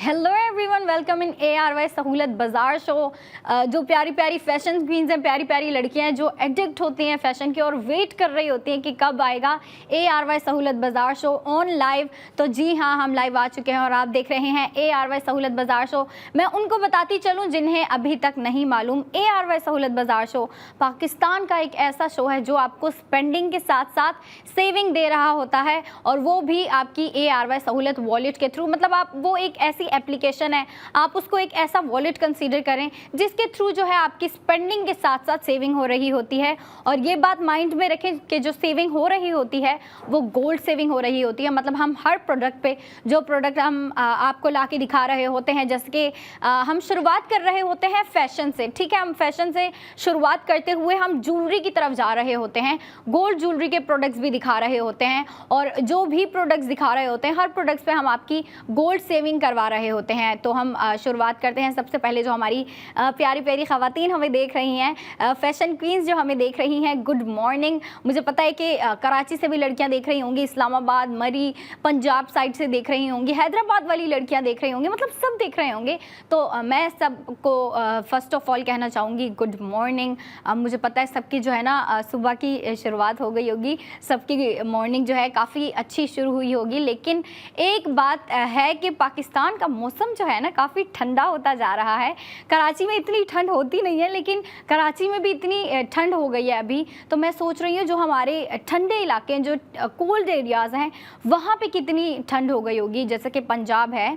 Hello everyone, welcome in ARY सहूलत बाज़ार show. जो प्यारी प्यारी फैशन क्वींस हैं, प्यारी प्यारी लड़कियां हैं जो एडिक्ट होती हैं फैशन की और वेट कर रही होती हैं कि कब आएगा ARY सहूलत बाज़ार शो ऑन लाइव। तो जी हाँ, हम लाइव आ चुके हैं और आप देख रहे हैं ARY सहूलत बाज़ार शो। मैं उनको बताती चलूँ जिन्हें अभी तक नहीं मालूम, ARY सहूलत बाज़ार शो पाकिस्तान का एक ऐसा शो है जो आपको स्पेंडिंग के साथ साथ सेविंग दे रहा होता है, और वो भी आपकी ARY सहूलत वॉलेट के थ्रू। मतलब आप वो एक ऐसी एप्लीकेशन है, आप उसको एक ऐसा वॉलेट कंसीडर करें जिसके थ्रू जो है आपकी स्पेंडिंग के साथ साथ सेविंग हो रही होती है। और ये बात माइंड में रखें कि जो सेविंग हो रही होती है वो गोल्ड सेविंग हो रही होती है। मतलब हम हर प्रोडक्ट पे, जो प्रोडक्ट हम आपको ला के दिखा रहे होते हैं, जैसे कि हम शुरुआत कर रहे होते हैं फैशन से, ठीक है, हम फैशन से शुरुआत करते हुए हम ज्वेलरी की तरफ जा रहे होते हैं, गोल्ड ज्वेलरी के प्रोडक्ट्स भी दिखा रहे होते हैं, और जो भी प्रोडक्ट्स दिखा रहे होते हैं हर प्रोडक्ट्स पे हम आपकी गोल्ड सेविंग करवा रहे होते हैं। तो हम शुरुआत करते हैं। सबसे पहले जो हमारी प्यारी प्यारी ख़वातीन हमें देख रही हैं, फैशन क्वींस जो हमें देख रही हैं, गुड मॉर्निंग। मुझे पता है कि कराची से भी लड़कियां देख रही होंगी, इस्लामाबाद, मरी, पंजाब साइड से देख रही होंगी, हैदराबाद वाली लड़कियां देख रही होंगी, मतलब सब देख रहे होंगे। तो मैं सबको फ़र्स्ट ऑफ ऑल कहना चाहूँगी गुड मॉर्निंग। मुझे पता है सबकी जो है ना सुबह की शुरुआत हो गई होगी, सबकी मॉर्निंग जो है काफ़ी अच्छी शुरू हुई होगी। लेकिन एक बात है कि पाकिस्तान का मौसम जो है ना काफ़ी ठंडा होता जा रहा है। कराची में इतनी ठंड होती नहीं है, लेकिन कराची में भी इतनी ठंड हो गई है अभी। तो मैं सोच रही हूँ जो हमारे ठंडे इलाके हैं, जो कोल्ड एरियाज़ हैं, वहाँ पे कितनी ठंड हो गई होगी। जैसे कि पंजाब है,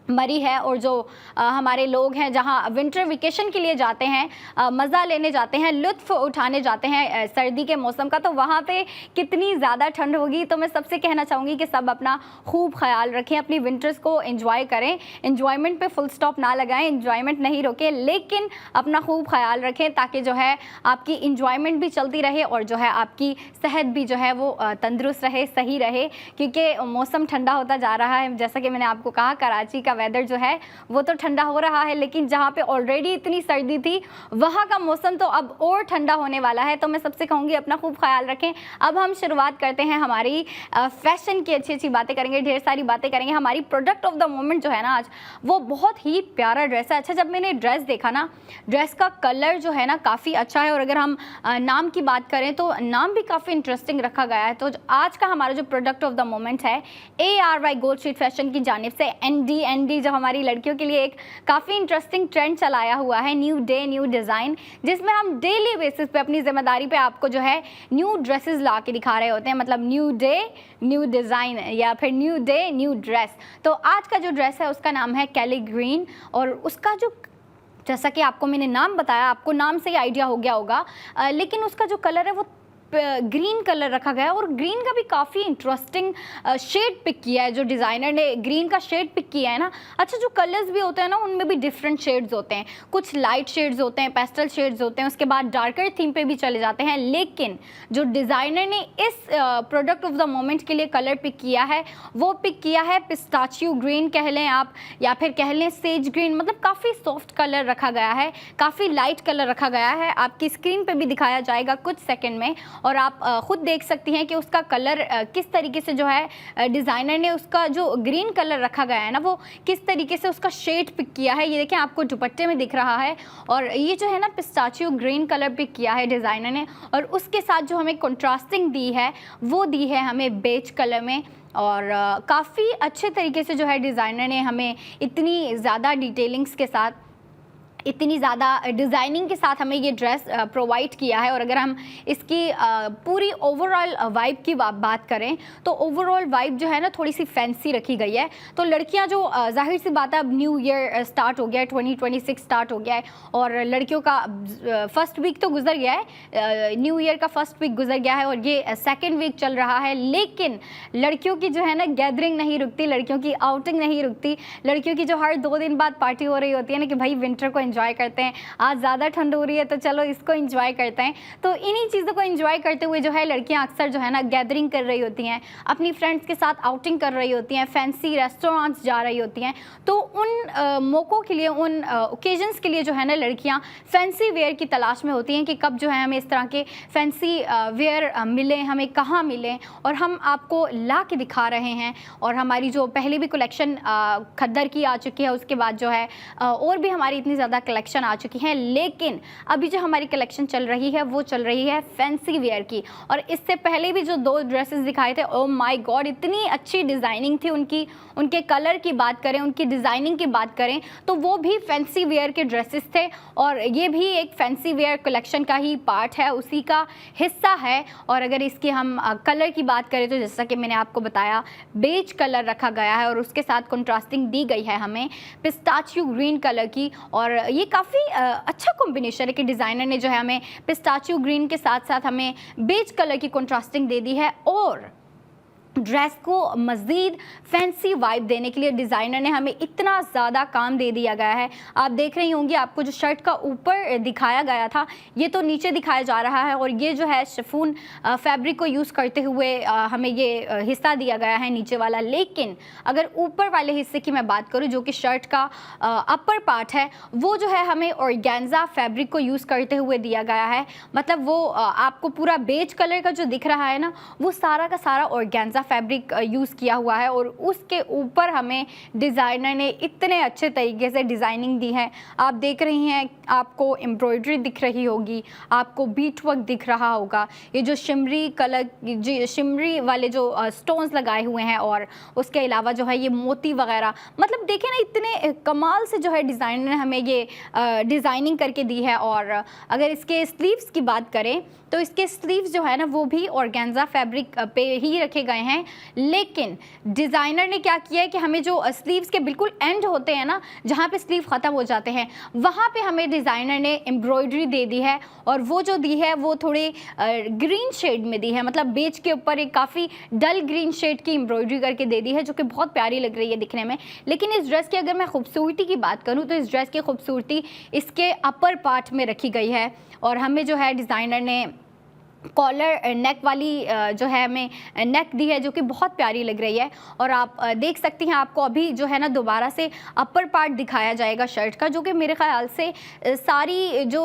मरी है, और जो हमारे लोग हैं जहाँ विंटर वेकेशन के लिए जाते हैं, मज़ा लेने जाते हैं, लुत्फ़ उठाने जाते हैं सर्दी के मौसम का, तो वहाँ पे कितनी ज़्यादा ठंड होगी। तो मैं सबसे कहना चाहूँगी कि सब अपना खूब ख्याल रखें, अपनी विंटर्स को एंजॉय करें, एंजॉयमेंट पे फुल स्टॉप ना लगाएं, एंजॉयमेंट नहीं रोकें, लेकिन अपना खूब ख्याल रखें ताकि जो है आपकी एंजॉयमेंट भी चलती रहे और जो है आपकी सेहत भी जो है वो तंदुरुस्त रहे, सही रहे। क्योंकि मौसम ठंडा होता जा रहा है। जैसा कि मैंने आपको कहा, कराची का वेदर जो है वो तो ठंडा हो रहा है, लेकिन जहाँ पे ऑलरेडी इतनी सर्दी थी वहाँ का मौसम तो अब और ठंडा होने वाला है। तो मैं सबसे कहूँगी अपना खूब ख्याल रखें। अब हम शुरुआत करते हैं हमारी फैशन की, अच्छी अच्छी बातें करेंगे, ढेर सारी बातें करेंगे। हमारी प्रोडक्ट ऑफ द मोमेंट जो है ना आज, वो बहुत ही प्यारा ड्रेस है। अच्छा, जब मैंने ड्रेस देखा ना, ड्रेस का कलर जो है ना काफ़ी अच्छा है, और अगर हम नाम की बात करें तो नाम भी काफ़ी इंटरेस्टिंग रखा गया है। तो आज का हमारा जो प्रोडक्ट ऑफ द मोमेंट है ARY गोल्ड स्ट्रीट फैशन की जानिब से ND जो हमारी लड़कियों के लिए एक काफ़ी इंटरेस्टिंग ट्रेंड चलाया हुआ है, न्यू डे न्यू डिज़ाइन, जिसमें हम डेली बेसिस पे अपनी जिम्मेदारी पे आपको जो है न्यू ड्रेसेस ला के दिखा रहे होते हैं। मतलब न्यू डे न्यू डिज़ाइन या फिर न्यू डे न्यू ड्रेस। तो आज का जो ड्रेस है उसका नाम है कैली ग्रीन, और उसका जो, जैसा कि आपको मैंने नाम बताया, आपको नाम से ही आइडिया हो गया होगा, लेकिन उसका जो कलर है वो ग्रीन कलर रखा गया है, और ग्रीन का भी काफ़ी इंटरेस्टिंग शेड पिक किया है। जो डिज़ाइनर ने ग्रीन का शेड पिक किया है ना, अच्छा, जो कलर्स भी होते हैं ना उनमें भी डिफरेंट शेड्स होते हैं, कुछ लाइट शेड्स होते हैं, पेस्टल शेड्स होते हैं, उसके बाद डार्कर थीम पे भी चले जाते हैं। लेकिन जो डिज़ाइनर ने इस प्रोडक्ट ऑफ द मोमेंट के लिए कलर पिक किया है, वो पिक किया है पिस्ताचियो ग्रीन कह लें आप, या फिर कह लें सेज ग्रीन। मतलब काफ़ी सॉफ्ट कलर रखा गया है, काफ़ी लाइट कलर रखा गया है। आपकी स्क्रीन पे भी दिखाया जाएगा कुछ सेकंड में, और आप ख़ुद देख सकती हैं कि उसका कलर किस तरीके से जो है डिज़ाइनर ने उसका जो ग्रीन कलर रखा गया है ना, वो किस तरीके से उसका शेड पिक किया है। ये देखें, आपको दुपट्टे में दिख रहा है, और ये जो है ना पिस्ताचियो ग्रीन कलर पिक किया है डिज़ाइनर ने, और उसके साथ जो हमें कंट्रास्टिंग दी है वो दी है हमें बेज कलर में। और काफ़ी अच्छे तरीके से जो है डिज़ाइनर ने हमें इतनी ज़्यादा डिटेलिंग्स के साथ, इतनी ज़्यादा डिज़ाइनिंग के साथ हमें ये ड्रेस प्रोवाइड किया है। और अगर हम इसकी पूरी ओवरऑल वाइब की बात करें तो ओवरऑल वाइब जो है ना थोड़ी सी फैंसी रखी गई है। तो लड़कियां जो, जाहिर सी बात है, अब न्यू ईयर स्टार्ट हो गया है, 2026 स्टार्ट हो गया है, और लड़कियों का फर्स्ट वीक तो गुजर गया है, न्यू ईयर का फर्स्ट वीक गुजर गया है, और ये सेकेंड वीक चल रहा है। लेकिन लड़कियों की जो है ना गैदरिंग नहीं रुकती, लड़कियों की आउटिंग नहीं रुकती, लड़कियों की जो हर 2 दिन बाद पार्टी हो रही होती है ना कि भाई विंटर को एंजॉय करते हैं। आज ज़्यादा ठंड हो रही है तो चलो इसको एंजॉय करते हैं। तो इन्हीं चीज़ों को एंजॉय करते हुए जो है लड़कियां अक्सर जो है ना गैदरिंग कर रही होती हैं, अपनी फ्रेंड्स के साथ आउटिंग कर रही होती हैं, फैंसी रेस्टोरेंट्स जा रही होती हैं। तो उन मौक़ों के लिए, उन ओकेजन्स के लिए जो है ना लड़कियां फैंसी वेयर की तलाश में होती हैं कि कब जो है हमें इस तरह के फैंसी वेयर मिलें, हमें कहाँ मिलें। और हम आपको ला के दिखा रहे हैं। और हमारी जो पहले भी कलेक्शन खद्दर की आ चुकी है, उसके बाद जो है और भी हमारी इतनी ज़्यादा कलेक्शन आ चुकी है, लेकिन अभी जो हमारी कलेक्शन चल रही है वो चल रही है फैंसी वेयर की। और इससे पहले भी जो 2 ड्रेसेस दिखाए थे, ओ माय गॉड, इतनी अच्छी डिज़ाइनिंग थी उनकी। उनके कलर की बात करें, उनकी डिज़ाइनिंग की बात करें तो वो भी फैंसी वेयर के ड्रेसेस थे। और ये भी एक फैंसी वेयर कलेक्शन का ही पार्ट है, उसी का हिस्सा है। और अगर इसकी हम कलर की बात करें तो जैसा कि मैंने आपको बताया, बेज कलर रखा गया है और उसके साथ कंट्रास्टिंग दी गई है हमें पिस्ताचियो ग्रीन कलर की। और ये काफ़ी अच्छा कॉम्बिनेशन है कि डिज़ाइनर ने जो है हमें पिस्ताचियो ग्रीन के साथ साथ हमें बेज कलर की कंट्रास्टिंग दे दी है। और ड्रेस को मज़ीद फैंसी वाइब देने के लिए डिज़ाइनर ने हमें इतना ज़्यादा काम दे दिया गया है। आप देख रही होंगी, आपको जो शर्ट का ऊपर दिखाया गया था ये तो नीचे दिखाया जा रहा है। और ये जो है शिफॉन फैब्रिक को यूज़ करते हुए हमें ये हिस्सा दिया गया है नीचे वाला। लेकिन अगर ऊपर वाले हिस्से की मैं बात करूँ जो कि शर्ट का अपर पार्ट है, वो जो है हमें ऑर्गेन्जा फैब्रिक को यूज़ करते हुए दिया गया है। मतलब वो आपको पूरा बेज कलर का जो दिख रहा है ना, वो सारा का सारा ऑर्गेन्जा फैब्रिक यूज़ किया हुआ है। और उसके ऊपर हमें डिज़ाइनर ने इतने अच्छे तरीके से डिज़ाइनिंग दी है। आप देख रही हैं, आपको एम्ब्रॉयडरी दिख रही होगी, आपको बीट वर्क दिख रहा होगा, ये जो शिमरी कलर, जो शिमरी वाले जो स्टोन्स लगाए हुए हैं, और उसके अलावा जो है ये मोती वगैरह, मतलब देखें ना इतने कमाल से जो है डिज़ाइनर ने हमें ये डिज़ाइनिंग करके दी है। और अगर इसके स्लीव्स की बात करें तो इसके स्लीव्स जो है ना वो भी ऑर्गेन्जा फैब्रिक पे ही रखे गए हैं। लेकिन डिज़ाइनर ने क्या किया है कि हमें जो स्लीव्स के बिल्कुल एंड होते हैं ना, जहाँ पे स्लीव ख़त्म हो जाते हैं, वहाँ पे हमें डिज़ाइनर ने एम्ब्रॉयडरी दे दी है। और वो जो दी है वो थोड़े ग्रीन शेड में दी है, मतलब बेज के ऊपर एक काफ़ी डल ग्रीन शेड की एम्ब्रॉयडरी करके दे दी है, जो कि बहुत प्यारी लग रही है दिखने में। लेकिन इस ड्रेस की अगर मैं खूबसूरती की बात करूँ तो इस ड्रेस की खूबसूरती इसके अपर पार्ट में रखी गई है। और हमें जो है डिज़ाइनर ने कॉलर नेक वाली जो है हमें नेक दी है, जो कि बहुत प्यारी लग रही है। और आप देख सकती हैं, आपको अभी जो है ना दोबारा से अपर पार्ट दिखाया जाएगा शर्ट का, जो कि मेरे ख्याल से सारी जो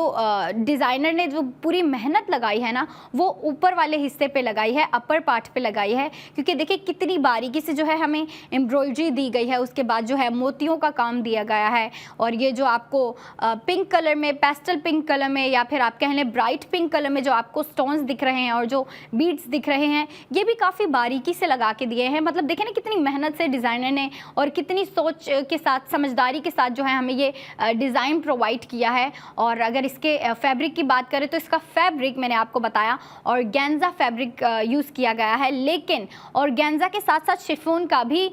डिज़ाइनर ने जो पूरी मेहनत लगाई है ना, वो ऊपर वाले हिस्से पे लगाई है, अपर पार्ट पे लगाई है। क्योंकि देखिए कितनी बारीकी से जो है हमें एम्ब्रॉयडरी दी गई है, उसके बाद जो है मोतियों का काम दिया गया है। और ये जो आपको पिंक कलर में, पेस्टल पिंक कलर में, या फिर आप कह लें ब्राइट पिंक कलर में जो आपको स्टोन्स दिख रहे हैं और जो बीड्स दिख रहे हैं, ये भी काफ़ी बारीकी से लगा के दिए हैं। मतलब देखें ना कितनी मेहनत से डिज़ाइनर ने और कितनी सोच के साथ, समझदारी के साथ जो है हमें ये डिज़ाइन प्रोवाइड किया है। और अगर इसके फैब्रिक की बात करें तो इसका फैब्रिक मैंने आपको बताया ऑर्गेन्जा फैब्रिक यूज़ किया गया है, लेकिन ऑर्गेन्जा के साथ साथ शिफॉन का भी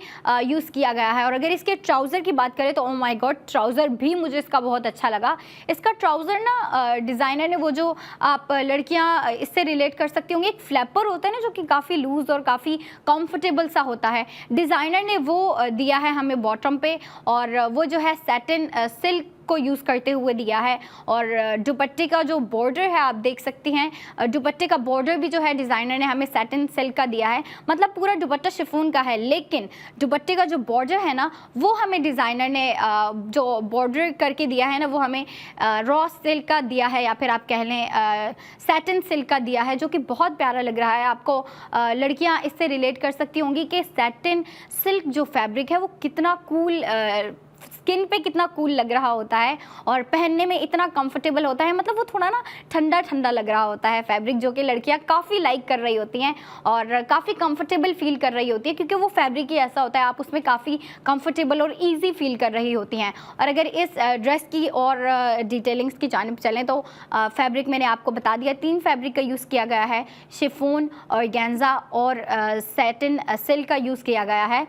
यूज़ किया गया है। और अगर इसके ट्राउज़र की बात करें तो ओ माय गॉड, ट्राउज़र भी मुझे इसका बहुत अच्छा लगा। इसका ट्राउज़र ना डिज़ाइनर ने, वो जो आप लड़कियाँ इससे रिलेट कर सकती होंगी, एक फ्लैपर होता है ना जो कि काफ़ी लूज़ और काफ़ी कंफर्टेबल सा होता है, डिज़ाइनर ने वो दिया है हमें बॉटम पे। और वो जो है सैटिन सिल्क को यूज़ करते हुए दिया है। और दुपट्टे का जो बॉर्डर है आप देख सकती हैं, दुपट्टे का बॉर्डर भी जो है डिज़ाइनर ने हमें सैटिन सिल्क का दिया है। मतलब पूरा दुपट्टा शिफॉन का है, लेकिन दुपट्टे का जो बॉर्डर है ना, वो हमें डिज़ाइनर ने जो बॉर्डर करके दिया है ना, वो हमें रॉ सिल्क का दिया है, या फिर आप कह लें सैटिन सिल्क का दिया है, जो कि बहुत प्यारा लग रहा है। आपको लड़कियाँ इससे रिलेट कर सकती होंगी कि सैटिन सिल्क जो फैब्रिक है वो कितना कूल, स्किन पे कितना कूल लग रहा होता है और पहनने में इतना कंफर्टेबल होता है। मतलब वो थोड़ा ना ठंडा ठंडा लग रहा होता है फैब्रिक, जो कि लड़कियां काफ़ी लाइक कर रही होती हैं और काफ़ी कंफर्टेबल फील कर रही होती है, क्योंकि वो फैब्रिक ही ऐसा होता है, आप उसमें काफ़ी कंफर्टेबल और ईजी फील कर रही होती हैं। और अगर इस ड्रेस की और डिटेलिंग्स की जानिब चलें तो फैब्रिक मैंने आपको बता दिया, 3 फैब्रिक का यूज़ किया गया है, शिफॉन, ऑर्गेन्जा और सैटिन सिल्क का यूज़ किया गया है।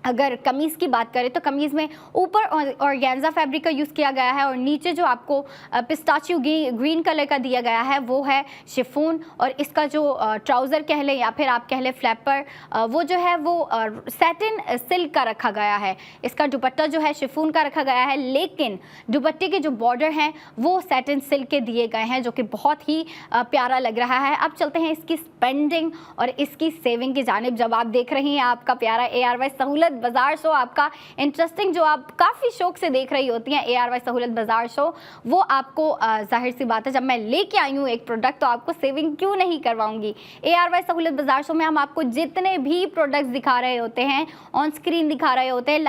अगर कमीज़ की बात करें तो कमीज़ में ऊपर ऑर्गेन्जा फैब्रिक का यूज़ किया गया है और नीचे जो आपको पिस्ताचियो ग्रीन कलर का दिया गया है वो है शिफॉन। और इसका जो ट्राउज़र कह लें या फिर आप कह लें फ्लैपर, वो जो है वो सैटिन सिल्क का रखा गया है। इसका दुपट्टा जो है शिफॉन का रखा गया है, लेकिन दुपट्टे के जो बॉर्डर हैं वो सैटिन सिल्क के दिए गए हैं, जो कि बहुत ही प्यारा लग रहा है। अब चलते हैं इसकी स्पेंडिंग और इसकी सेविंग की जानिब। जब आप देख रही हैं आपका प्यारा ARY सहूलत बाजार शो, आपका इंटरेस्टिंग जो आप काफ़ी शौक से देख रही होती हैं ARY सहूलत बाजार शो, वो आपको जाहिर सी बात है जब मैं लेके आई हूँ एक प्रोडक्ट तो आपको सेविंग क्यों नहीं करवाऊंगी। ARY सहूलत बाजार शो में हम आपको जितने भी प्रोडक्ट्स दिखा रहे होते हैं, ऑन स्क्रीन दिखा रहे होते हैं,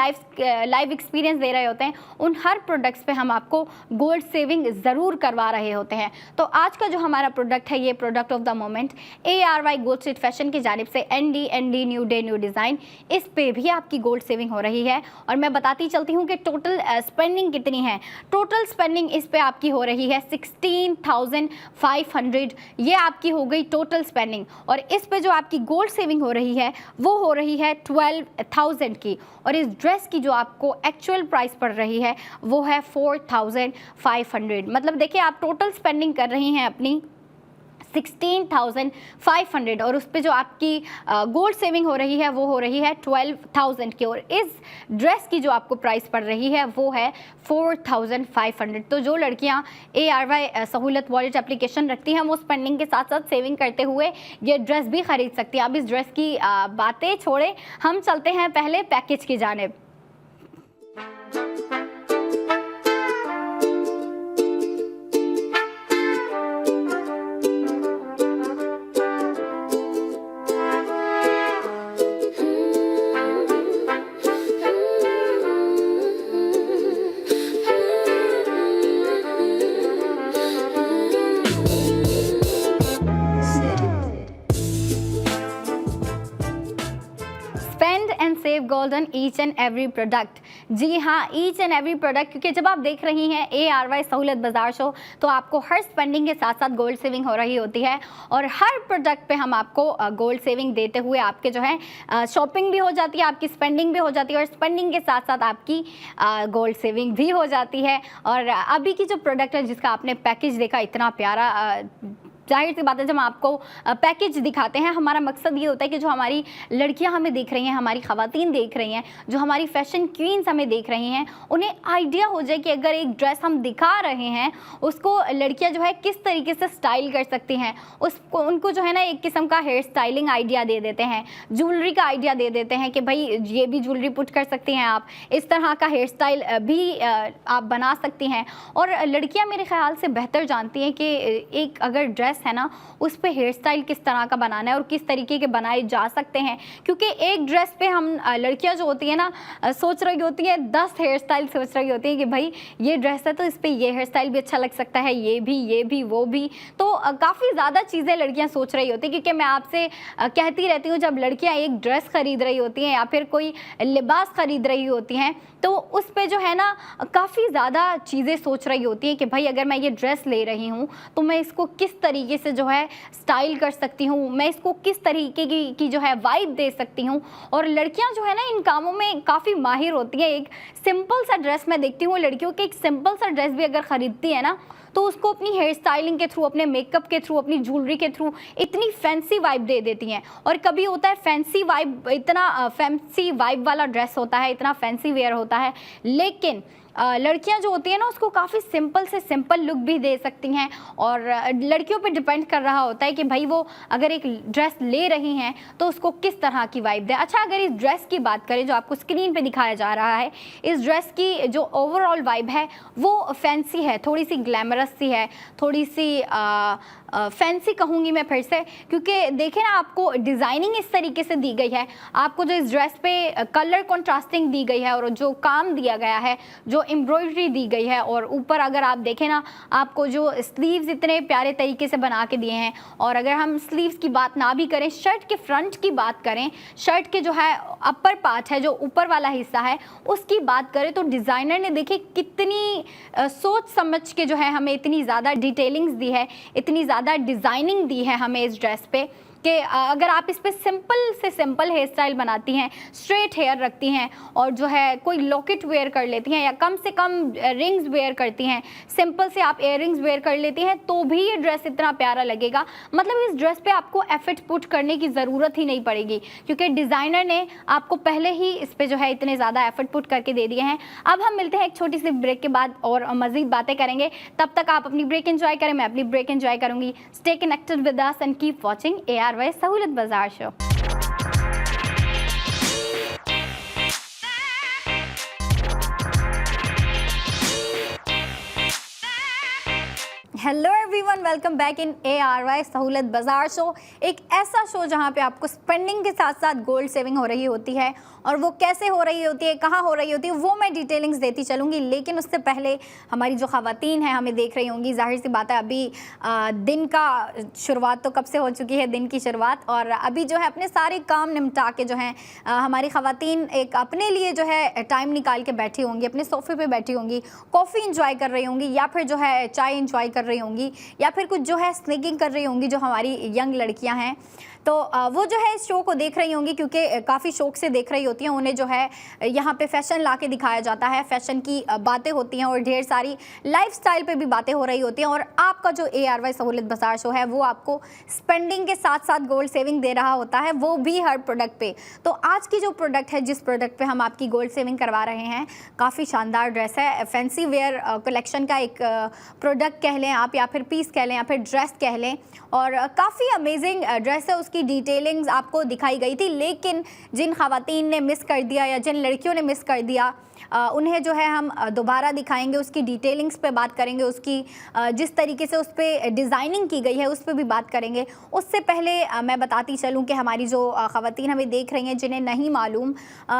लाइव एक्सपीरियंस दे रहे होते हैं, उन हर प्रोडक्ट्स पे हम आपको गोल्ड सेविंग ज़रूर करवा रहे होते हैं। तो आज का जो हमारा प्रोडक्ट है, ये product of the moment ARY gold street fashion की जानिब से ND new day new design, इस पे भी आपकी गोल्ड सेविंग हो रही है। और मैं बताती चलती हूँ कि टोटल स्पेंडिंग कितनी है। टोटल स्पेंडिंग इस पे आपकी हो रही है 16,500, ये आपकी हो गई टोटल स्पेंडिंग। और इस पे जो आपकी गोल्ड सेविंग हो रही है वो हो रही है 12,000 की। और इस ड्रेस की जो आपको एक्चुअल प्राइस पड़ रही है वो है 4,500। मतलब देखिए आप टोटल स्पेंडिंग कर रही हैं अपनी 16,500 और उस पे जो आपकी गोल्ड सेविंग हो रही है वो हो रही है 12,000 की। और इस ड्रेस की जो आपको प्राइस पड़ रही है वो है 4,500। तो जो लड़कियां ARY सहूलत वॉलेट एप्लीकेशन रखती हैं वो स्पेंडिंग के साथ साथ सेविंग करते हुए ये ड्रेस भी खरीद सकती हैं। अब इस ड्रेस की बातें छोड़े, हम चलते हैं पहले पैकेज की जानिब। Spend and save gold on each and every product. जी हाँ, ईच एंड एवरी प्रोडक्ट, क्योंकि जब आप देख रही हैं ARY सहूलत बाजार शो तो आपको हर स्पेंडिंग के साथ साथ गोल्ड सेविंग हो रही होती है। और हर प्रोडक्ट पे हम आपको गोल्ड सेविंग देते हुए आपके जो है शॉपिंग भी हो जाती है, आपकी स्पेंडिंग भी हो जाती है और स्पेंडिंग के साथ साथ आपकी गोल्ड सेविंग भी हो जाती है। और अभी की जो प्रोडक्ट है जिसका आपने पैकेज देखा, इतना प्यारा, जाहिर सी बात है जब हम आपको पैकेज दिखाते हैं हमारा मकसद ये होता है कि जो हमारी लड़कियां हमें देख रही हैं, हमारी ख़वातीन देख रही हैं, जो हमारी फैशन क्वींस हमें देख रही हैं, उन्हें आइडिया हो जाए कि अगर एक ड्रेस हम दिखा रहे हैं उसको लड़कियां जो है किस तरीके से स्टाइल कर सकती हैं। उसको उनको जो है ना एक किस्म का हेयर स्टाइलिंग आइडिया दे देते हैं, ज्वेलरी का आइडिया दे देते हैं कि भाई ये भी ज्वेलरी पुट कर सकती हैं आप, इस तरह का हेयर स्टाइल भी आप बना सकती हैं। और लड़कियाँ मेरे ख्याल से बेहतर जानती हैं कि एक अगर ड्रेस है ना उस पे हेयर स्टाइल किस तरह का बनाना है और किस तरीके के बनाए जा सकते हैं। क्योंकि एक ड्रेस पे हम लड़कियां जो होती हैं ना सोच रही होती हैं 10 हेयर स्टाइल सोच रही होती हैं कि भाई ये ड्रेस है तो इस पे ये हेयर स्टाइल भी अच्छा लग सकता है, ये भी वो भी। तो काफ़ी ज़्यादा चीज़ें लड़कियां सोच रही होती हैं। क्योंकि मैं आपसे कहती रहती हूँ जब लड़कियाँ एक ड्रेस खरीद रही होती हैं या फिर कोई लिबास खरीद रही होती हैं तो उस पे जो है ना काफ़ी ज़्यादा चीज़ें सोच रही होती हैं कि भाई अगर मैं ये ड्रेस ले रही हूँ तो मैं इसको किस तरीके से जो है स्टाइल कर सकती हूँ, मैं इसको किस तरीके की जो है वाइब दे सकती हूँ। और लड़कियाँ जो है ना इन कामों में काफ़ी माहिर होती हैं। एक सिंपल सा ड्रेस मैं देखती हूँ लड़कियों के, एक सिंपल सा ड्रेस भी अगर ख़रीदती है ना तो उसको अपनी हेयर स्टाइलिंग के थ्रू, अपने मेकअप के थ्रू, अपनी ज्वेलरी के थ्रू इतनी फैंसी वाइब दे देती हैं। और कभी होता है फैंसी वाइब, इतना फैंसी वाइब वाला ड्रेस होता है, इतना फैंसी वेयर होता है, लेकिन लड़कियां जो होती हैं ना उसको काफ़ी सिंपल से सिंपल लुक भी दे सकती हैं। और लड़कियों पे डिपेंड कर रहा होता है कि भाई वो अगर एक ड्रेस ले रही हैं तो उसको किस तरह की वाइब दे। अच्छा, अगर इस ड्रेस की बात करें जो आपको स्क्रीन पे दिखाया जा रहा है, इस ड्रेस की जो ओवरऑल वाइब है वो फैंसी है, थोड़ी सी ग्लैमरस सी है, थोड़ी सी फैंसी कहूँगी मैं फिर से। क्योंकि देखें ना आपको डिज़ाइनिंग इस तरीके से दी गई है, आपको जो इस ड्रेस पे कलर कॉन्ट्रास्टिंग दी गई है और जो काम दिया गया है, जो एम्ब्रॉयडरी दी गई है, और ऊपर अगर आप देखें ना आपको जो स्लीव्स इतने प्यारे तरीके से बना के दिए हैं। और अगर हम स्लीव्स की बात ना भी करें, शर्ट के फ्रंट की बात करें, शर्ट के जो है अपर पार्ट है, जो ऊपर वाला हिस्सा है, उसकी बात करें तो डिज़ाइनर ने देखिए कितनी सोच समझ के जो है हमें इतनी ज़्यादा डिटेलिंग्स दी है, इतनी ज़्यादा डिज़ाइनिंग दी है हमें इस ड्रेस पे। कि अगर आप इस पे सिंपल से सिंपल हेयर स्टाइल बनाती हैं, स्ट्रेट हेयर रखती हैं और जो है कोई लॉकेट वेयर कर लेती हैं या कम से कम रिंग्स वेयर करती हैं, सिंपल से आप इयर रिंग्स वेयर कर लेती हैं, तो भी ये ड्रेस इतना प्यारा लगेगा। मतलब इस ड्रेस पे आपको एफर्ट पुट करने की ज़रूरत ही नहीं पड़ेगी, क्योंकि डिज़ाइनर ने आपको पहले ही इस पे जो है इतने ज़्यादा एफर्ट पुट करके दे दिए हैं। अब हम मिलते हैं एक छोटी सी ब्रेक के बाद और मज़ीद बातें करेंगे। तब तक आप अपनी ब्रेक एंजॉय करें, मैं अपनी ब्रेक एंजॉय करूँगी। Stay connected with us and keep watching ARY सहूलत बाजार show. Hello everyone, welcome back in ARY सहूलत बाजार शो। एक ऐसा शो जहां पे आपको स्पेंडिंग के साथ साथ गोल्ड सेविंग हो रही होती है, और वो कैसे हो रही होती है, कहाँ हो रही होती है, वो मैं डिटेलिंग्स देती चलूँगी। लेकिन उससे पहले हमारी जो ख़वातीन हैं हमें देख रही होंगी, जाहिर सी बात है अभी दिन का शुरुआत तो कब से हो चुकी है, दिन की शुरुआत, और अभी जो है अपने सारे काम निपटा के जो है हमारी ख़वातीन एक अपने लिए जो है टाइम निकाल के बैठी होंगी, अपने सोफ़े पे बैठी होंगी, कॉफ़ी इंजॉय कर रही होंगी, या फिर जो है चाय इंजॉय कर रही होंगी, या फिर कुछ जो है स्नैकिंग कर रही होंगी, जो हमारी यंग लड़कियां हैं। तो वो जो है इस शो को देख रही होंगी, क्योंकि काफ़ी शौक से देख रही होती हैं। उन्हें जो है यहाँ पे फैशन ला के दिखाया जाता है, फैशन की बातें होती हैं और ढेर सारी लाइफस्टाइल पे भी बातें हो रही होती हैं। और आपका जो ARY सहूलत बाजार शो है वो आपको स्पेंडिंग के साथ साथ गोल्ड सेविंग दे रहा होता है, वो भी हर प्रोडक्ट पे। तो आज की जो प्रोडक्ट है, जिस प्रोडक्ट पे हम आपकी गोल्ड सेविंग करवा रहे हैं, काफ़ी शानदार ड्रेस है। फैंसी वेयर कलेक्शन का एक प्रोडक्ट कह लें आप, या फिर पीस कह लें, या फिर ड्रेस कह लें, और काफ़ी अमेजिंग ड्रेस है। उसकी डिटेलिंग्स आपको दिखाई गई थी, लेकिन जिन ख़वातीन ने मिस कर दिया या जिन लड़कियों ने मिस कर दिया, उन्हें जो है हम दोबारा दिखाएंगे, उसकी डिटेलिंग्स पे बात करेंगे, उसकी जिस तरीके से उस पर डिज़ाइनिंग की गई है उस पर भी बात करेंगे। उससे पहले मैं बताती चलूँ कि हमारी जो ख़वातीन हमें देख रही हैं, जिन्हें नहीं मालूम,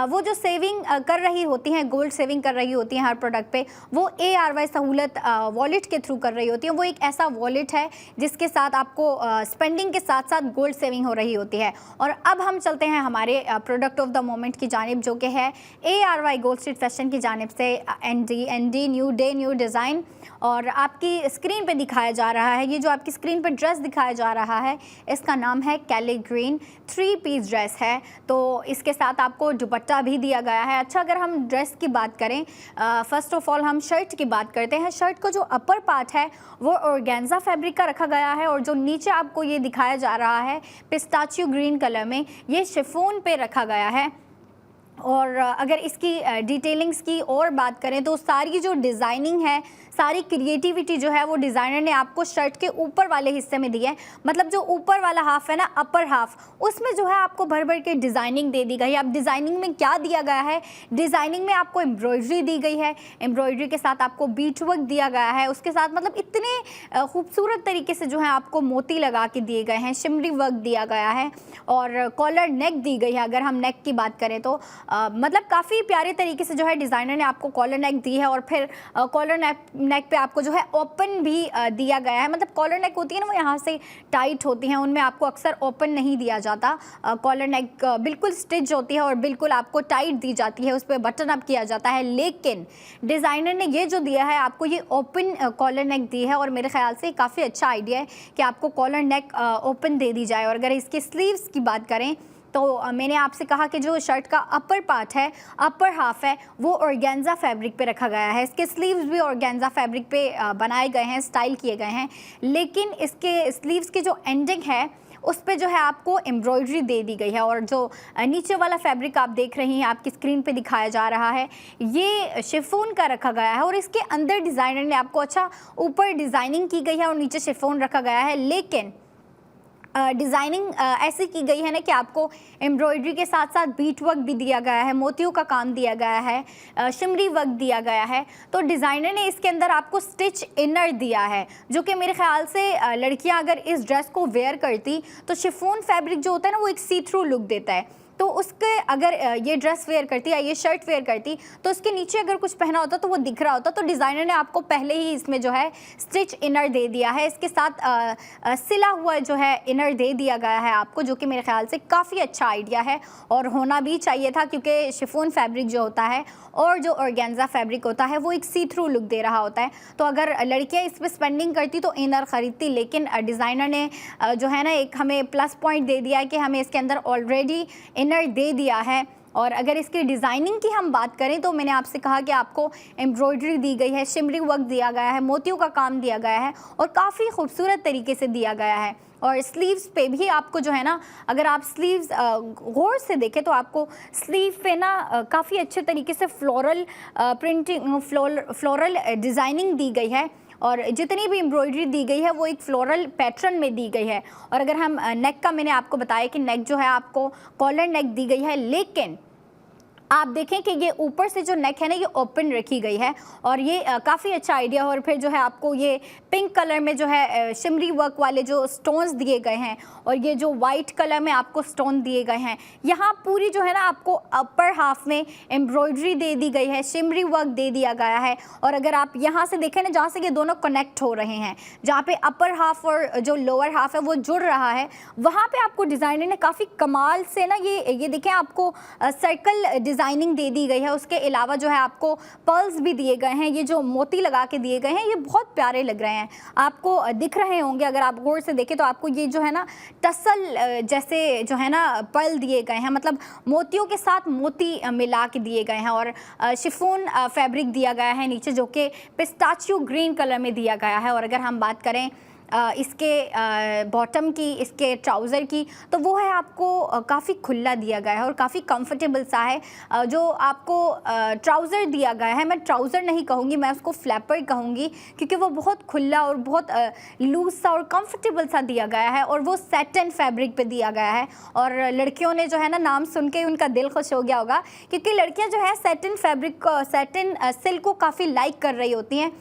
वो जो सेविंग कर रही होती हैं, गोल्ड सेविंग कर रही होती हैं हर प्रोडक्ट पे, वो ARY सहूलत वॉलेट के थ्रू कर रही होती हैं। वो एक ऐसा वॉलेट है जिसके साथ आपको स्पेंडिंग के साथ साथ गोल्ड सेविंग हो रही होती है। और अब हम चलते हैं हमारे प्रोडक्ट ऑफ द मोमेंट की जानिब, जो कि है ARY गोल्ड स्ट्रीट फैशन की जानिब से ND new day new design. और आपकी स्क्रीन पे दिखाया जा रहा है, ये जो आपकी स्क्रीन पे ड्रेस दिखाया जा रहा है, इसका नाम है कैली ग्रीन 3 पीस ड्रेस है। तो इसके साथ आपको दुपट्टा भी दिया गया है। अच्छा, अगर हम ड्रेस की बात करें, फ़र्स्ट ऑफ़ ऑल हम शर्ट की बात करते हैं। शर्ट का जो अपर पार्ट है वो ऑर्गेन्जा फैब्रिक का रखा गया है, और जो नीचे आपको ये दिखाया जा रहा है पिस्ताचियो ग्रीन कलर में, ये शिफॉन पे रखा गया है। और अगर इसकी डिटेलिंग्स की और बात करें तो सारी जो डिज़ाइनिंग है, सारी क्रिएटिविटी जो है वो डिज़ाइनर ने आपको शर्ट के ऊपर वाले हिस्से में दी है। मतलब जो ऊपर वाला हाफ है ना, अपर हाफ, उसमें जो है आपको भर भर के डिज़ाइनिंग दे दी गई है। अब डिज़ाइनिंग में क्या दिया गया है, डिज़ाइनिंग में आपको एम्ब्रॉयडरी दी गई है, एम्ब्रॉयडरी के साथ आपको बीट वर्क दिया गया है, उसके साथ मतलब इतने खूबसूरत तरीके से जो है आपको मोती लगा के दिए गए हैं, शिमरी वर्क दिया गया है, और कॉलर नेक दी गई है। अगर हम नेक की बात करें तो मतलब काफ़ी प्यारे तरीके से जो है डिज़ाइनर ने आपको कॉलर नेक दी है, और फिर कॉलर नेक पे आपको जो है ओपन भी दिया गया है। मतलब कॉलर नेक होती है ना, वो यहाँ से टाइट होती हैं, उनमें आपको अक्सर ओपन नहीं दिया जाता। कॉलर नेक बिल्कुल स्टिच होती है और बिल्कुल आपको टाइट दी जाती है, उस पर बटन अप किया जाता है। लेकिन डिज़ाइनर ने ये जो दिया है आपको, ये ओपन कॉलर नेक दी है, और मेरे ख्याल से काफ़ी अच्छा आइडिया है कि आपको कॉलर नेक ओपन दे दी जाए। और अगर इसके स्लीव्स की बात करें तो मैंने आपसे कहा कि जो शर्ट का अपर पार्ट है, अपर हाफ है, वो ऑर्गेन्जा फैब्रिक पे रखा गया है। इसके स्लीव्स भी ऑर्गेन्जा फैब्रिक पे बनाए गए हैं, स्टाइल किए गए हैं। लेकिन इसके स्लीव्स की जो एंडिंग है उस पे जो है आपको एम्ब्रॉयडरी दे दी गई है। और जो नीचे वाला फैब्रिक आप देख रही हैं, आपकी स्क्रीन पे दिखाया जा रहा है, ये शिफॉन का रखा गया है। और इसके अंदर डिज़ाइनर ने आपको अच्छा ऊपर डिज़ाइनिंग की गई है और नीचे शिफॉन रखा गया है। लेकिन डिज़ाइनिंग ऐसी की गई है ना कि आपको एम्ब्रॉयडरी के साथ साथ बीट वर्क भी दिया गया है, मोतियों का काम दिया गया है, शिमरी वर्क दिया गया है। तो डिज़ाइनर ने इसके अंदर आपको स्टिच इनर दिया है, जो कि मेरे ख्याल से लड़कियां अगर इस ड्रेस को वेयर करती तो शिफॉन फैब्रिक जो होता है ना, वो एक सी थ्रू लुक देता है। तो उसके अगर ये ड्रेस वेयर करती या ये शर्ट वेयर करती तो उसके नीचे अगर कुछ पहना होता तो वो दिख रहा होता। तो डिज़ाइनर ने आपको पहले ही इसमें जो है स्टिच इनर दे दिया है, इसके साथ सिला हुआ जो है इनर दे दिया गया है आपको, जो कि मेरे ख्याल से काफ़ी अच्छा आइडिया है और होना भी चाहिए था, क्योंकि शिफॉन फैब्रिक जो होता है और जो ऑर्गेन्जा फैब्रिक होता है वो एक सी थ्रू लुक दे रहा होता है। तो अगर लड़कियां इस पर स्पेंडिंग करती तो इनर ख़रीदती, लेकिन डिज़ाइनर ने जो है ना एक हमें प्लस पॉइंट दे दिया है कि हमें इसके अंदर ऑलरेडी इनर दे दिया है। और अगर इसकी डिज़ाइनिंग की हम बात करें तो मैंने आपसे कहा कि आपको एम्ब्रॉयडरी दी गई है, शिमरी वर्क दिया गया है, मोतियों का काम दिया गया है और काफ़ी खूबसूरत तरीके से दिया गया है। और स्लीव्स पे भी आपको जो है ना, अगर आप स्लीव्स गौर से देखें तो आपको स्लीव पे ना काफ़ी अच्छे तरीके से फ्लोरल प्रिंटिंग, फ्लोरल डिज़ाइनिंग दी गई है और जितनी भी एम्ब्रॉयडरी दी गई है वो एक फ्लोरल पैटर्न में दी गई है। और अगर हम नेक का, मैंने आपको बताया कि नेक जो है आपको कॉलर नेक दी गई है, लेकिन आप देखें कि ये ऊपर से जो नेक है ना ये ओपन रखी गई है और ये काफ़ी अच्छा आइडिया है। और फिर जो है आपको ये पिंक कलर में जो है शिमरी वर्क वाले जो स्टोन्स दिए गए हैं और ये जो वाइट कलर में आपको स्टोन दिए गए हैं, यहाँ पूरी जो है ना आपको अपर हाफ में एम्ब्रॉयडरी दे दी गई है, शिमरी वर्क दे दिया गया है। और अगर आप यहाँ से देखें ना, जहाँ से ये दोनों कनेक्ट हो रहे हैं, जहाँ पे अपर हाफ और जो लोअर हाफ है वो जुड़ रहा है, वहाँ पे आपको डिज़ाइनर ने काफ़ी कमाल से ना ये देखें आपको सर्कल डिज़ाइनिंग दे दी गई है। उसके अलावा जो है आपको पर्ल्स भी दिए गए हैं, ये जो मोती लगा के दिए गए हैं ये बहुत प्यारे लग रहे हैं, आपको दिख रहे होंगे। अगर आप गौर से देखें तो आपको ये जो है ना टसल जैसे जो है ना पर्ल दिए गए हैं, मतलब मोतियों के साथ मोती मिला के दिए गए हैं। और शिफॉन फैब्रिक दिया गया है नीचे, जो कि पिस्ताचियो ग्रीन कलर में दिया गया है। और अगर हम बात करें इसके बॉटम की, इसके ट्राउज़र की, तो वो है आपको काफ़ी खुला दिया गया है और काफ़ी कंफर्टेबल सा है। जो आपको ट्राउज़र दिया गया है, मैं ट्राउज़र नहीं कहूँगी, मैं उसको फ्लैपर कहूँगी, क्योंकि वो बहुत खुला और बहुत लूज सा और कंफर्टेबल सा दिया गया है और वो सैटिन फैब्रिक पे दिया गया है। और लड़कियों ने जो है ना नाम सुन के उनका दिल खुश हो गया होगा, क्योंकि लड़कियाँ जो है सैटिन फैब्रिक को, सैटिन सिल्क को काफ़ी लाइक कर रही होती हैं।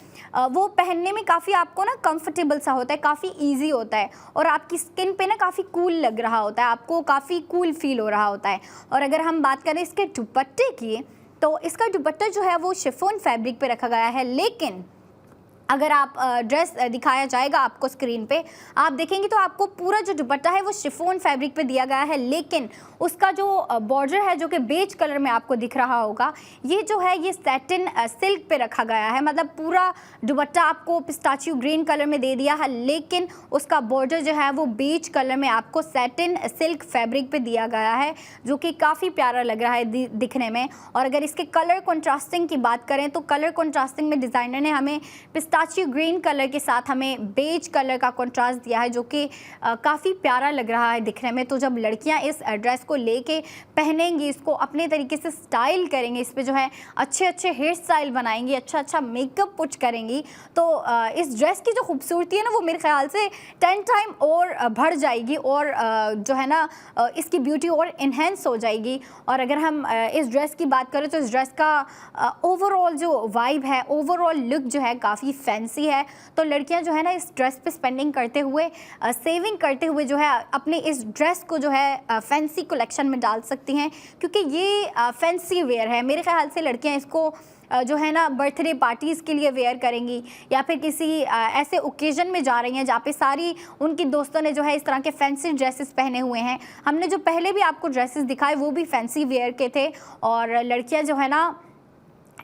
वो पहनने में काफ़ी आपको ना कंफर्टेबल सा होता है, काफ़ी इजी होता है और आपकी स्किन पे ना काफ़ी कूल लग रहा होता है, आपको काफ़ी कूल फील हो रहा होता है। और अगर हम बात करें इसके दुपट्टे की, तो इसका दुपट्टा जो है वो शिफॉन फैब्रिक पे रखा गया है, लेकिन अगर आप ड्रेस दिखाया जाएगा आपको स्क्रीन पे, आप देखेंगे तो आपको पूरा जो दुपट्टा है वो शिफॉन फैब्रिक पे दिया गया है, लेकिन उसका जो बॉर्डर है जो कि बेज कलर में आपको दिख रहा होगा, ये जो है ये सैटिन सिल्क पे रखा गया है। मतलब पूरा दुपट्टा आपको पिस्ताचियो ग्रीन कलर में दे दिया है, लेकिन उसका बॉर्डर जो है वो बेज कलर में आपको सैटिन सिल्क फैब्रिक पे दिया गया है, जो कि काफ़ी प्यारा लग रहा है दिखने में। और अगर इसके कलर कॉन्ट्रास्टिंग की बात करें तो कलर कॉन्ट्रास्टिंग में डिज़ाइनर ने हमें पिस्ताचियो ग्रीन कलर के साथ हमें बेज कलर का कॉन्ट्रास्ट दिया है, जो कि काफ़ी प्यारा लग रहा है दिखने में। तो जब लड़कियां इस ड्रेस को लेके पहनेंगी, इसको अपने तरीके से स्टाइल करेंगी, इस पे जो है अच्छे अच्छे हेयर स्टाइल बनाएंगी, अच्छा अच्छा मेकअप पुट करेंगी, तो इस ड्रेस की जो खूबसूरती है ना वो मेरे ख्याल से 10 टाइम और बढ़ जाएगी और जो है ना इसकी ब्यूटी और इन्हेंस हो जाएगी। और अगर हम इस ड्रेस की बात करें तो इस ड्रेस का ओवरऑल जो वाइब है, ओवरऑल लुक जो है काफ़ी फैंसी है। तो लड़कियां जो है ना इस ड्रेस पे स्पेंडिंग करते हुए, सेविंग करते हुए जो है अपने इस ड्रेस को जो है फैंसी कलेक्शन में डाल सकती हैं, क्योंकि ये फैंसी वेयर है। मेरे ख्याल से लड़कियां इसको जो है ना बर्थडे पार्टीज़ के लिए वेयर करेंगी, या फिर किसी ऐसे ओकेज़न में जा रही हैं जहाँ पे सारी उनकी दोस्तों ने जो है इस तरह के फैंसी ड्रेसेस पहने हुए हैं। हमने जो पहले भी आपको ड्रेसेस दिखाए वो भी फैंसी वेयर के थे, और लड़कियाँ जो है ना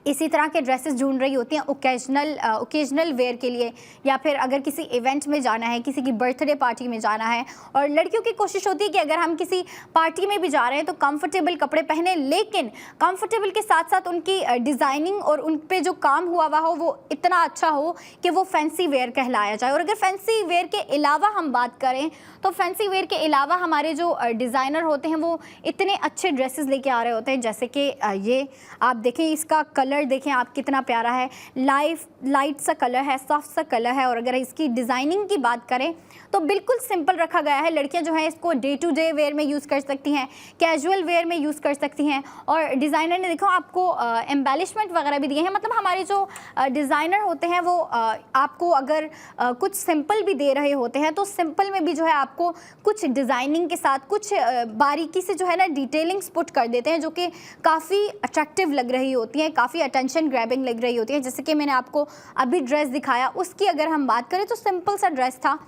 इसी तरह के ड्रेसेस ढूंढ रही होती हैं ओकेजनल वेयर के लिए, या फिर अगर किसी इवेंट में जाना है, किसी की बर्थडे पार्टी में जाना है। और लड़कियों की कोशिश होती है कि अगर हम किसी पार्टी में भी जा रहे हैं तो कंफर्टेबल कपड़े पहने, लेकिन कंफर्टेबल के साथ साथ उनकी डिज़ाइनिंग और उन पे जो काम हुआ हुआ हो वो इतना अच्छा हो कि वो फैंसी वेयर कहलाया जाए। और अगर फैंसी वेयर के अलावा हम बात करें तो फैंसी वेयर के अलावा हमारे जो डिज़ाइनर होते हैं वो इतने अच्छे ड्रेसेस लेके आ रहे होते हैं, जैसे कि ये आप देखें, इसका कलर कलर देखें आप कितना प्यारा है, लाइट सा कलर है, सॉफ्ट सा कलर है। और अगर इसकी डिज़ाइनिंग की बात करें तो बिल्कुल सिंपल रखा गया है। लड़कियां जो हैं इसको डे टू डे वेयर में यूज़ कर सकती हैं, कैजुअल वेयर में यूज़ कर सकती हैं। और डिज़ाइनर ने देखो आपको एम्बेलिशमेंट वगैरह भी दिए हैं। मतलब हमारे जो डिज़ाइनर होते हैं वो आपको अगर कुछ सिंपल भी दे रहे होते हैं तो सिंपल में भी जो है आपको कुछ डिज़ाइनिंग के साथ कुछ बारीकी से जो है ना डिटेलिंग्स पुट कर देते हैं, जो कि काफ़ी अट्रैक्टिव लग रही होती हैं, काफ़ी अटेंशन ग्रैबिंग लग रही होती है। जैसे कि मैंने आपको अभी ड्रेस दिखाया, उसकी अगर हम बात करें तो सिंपल सा ड्रेस था,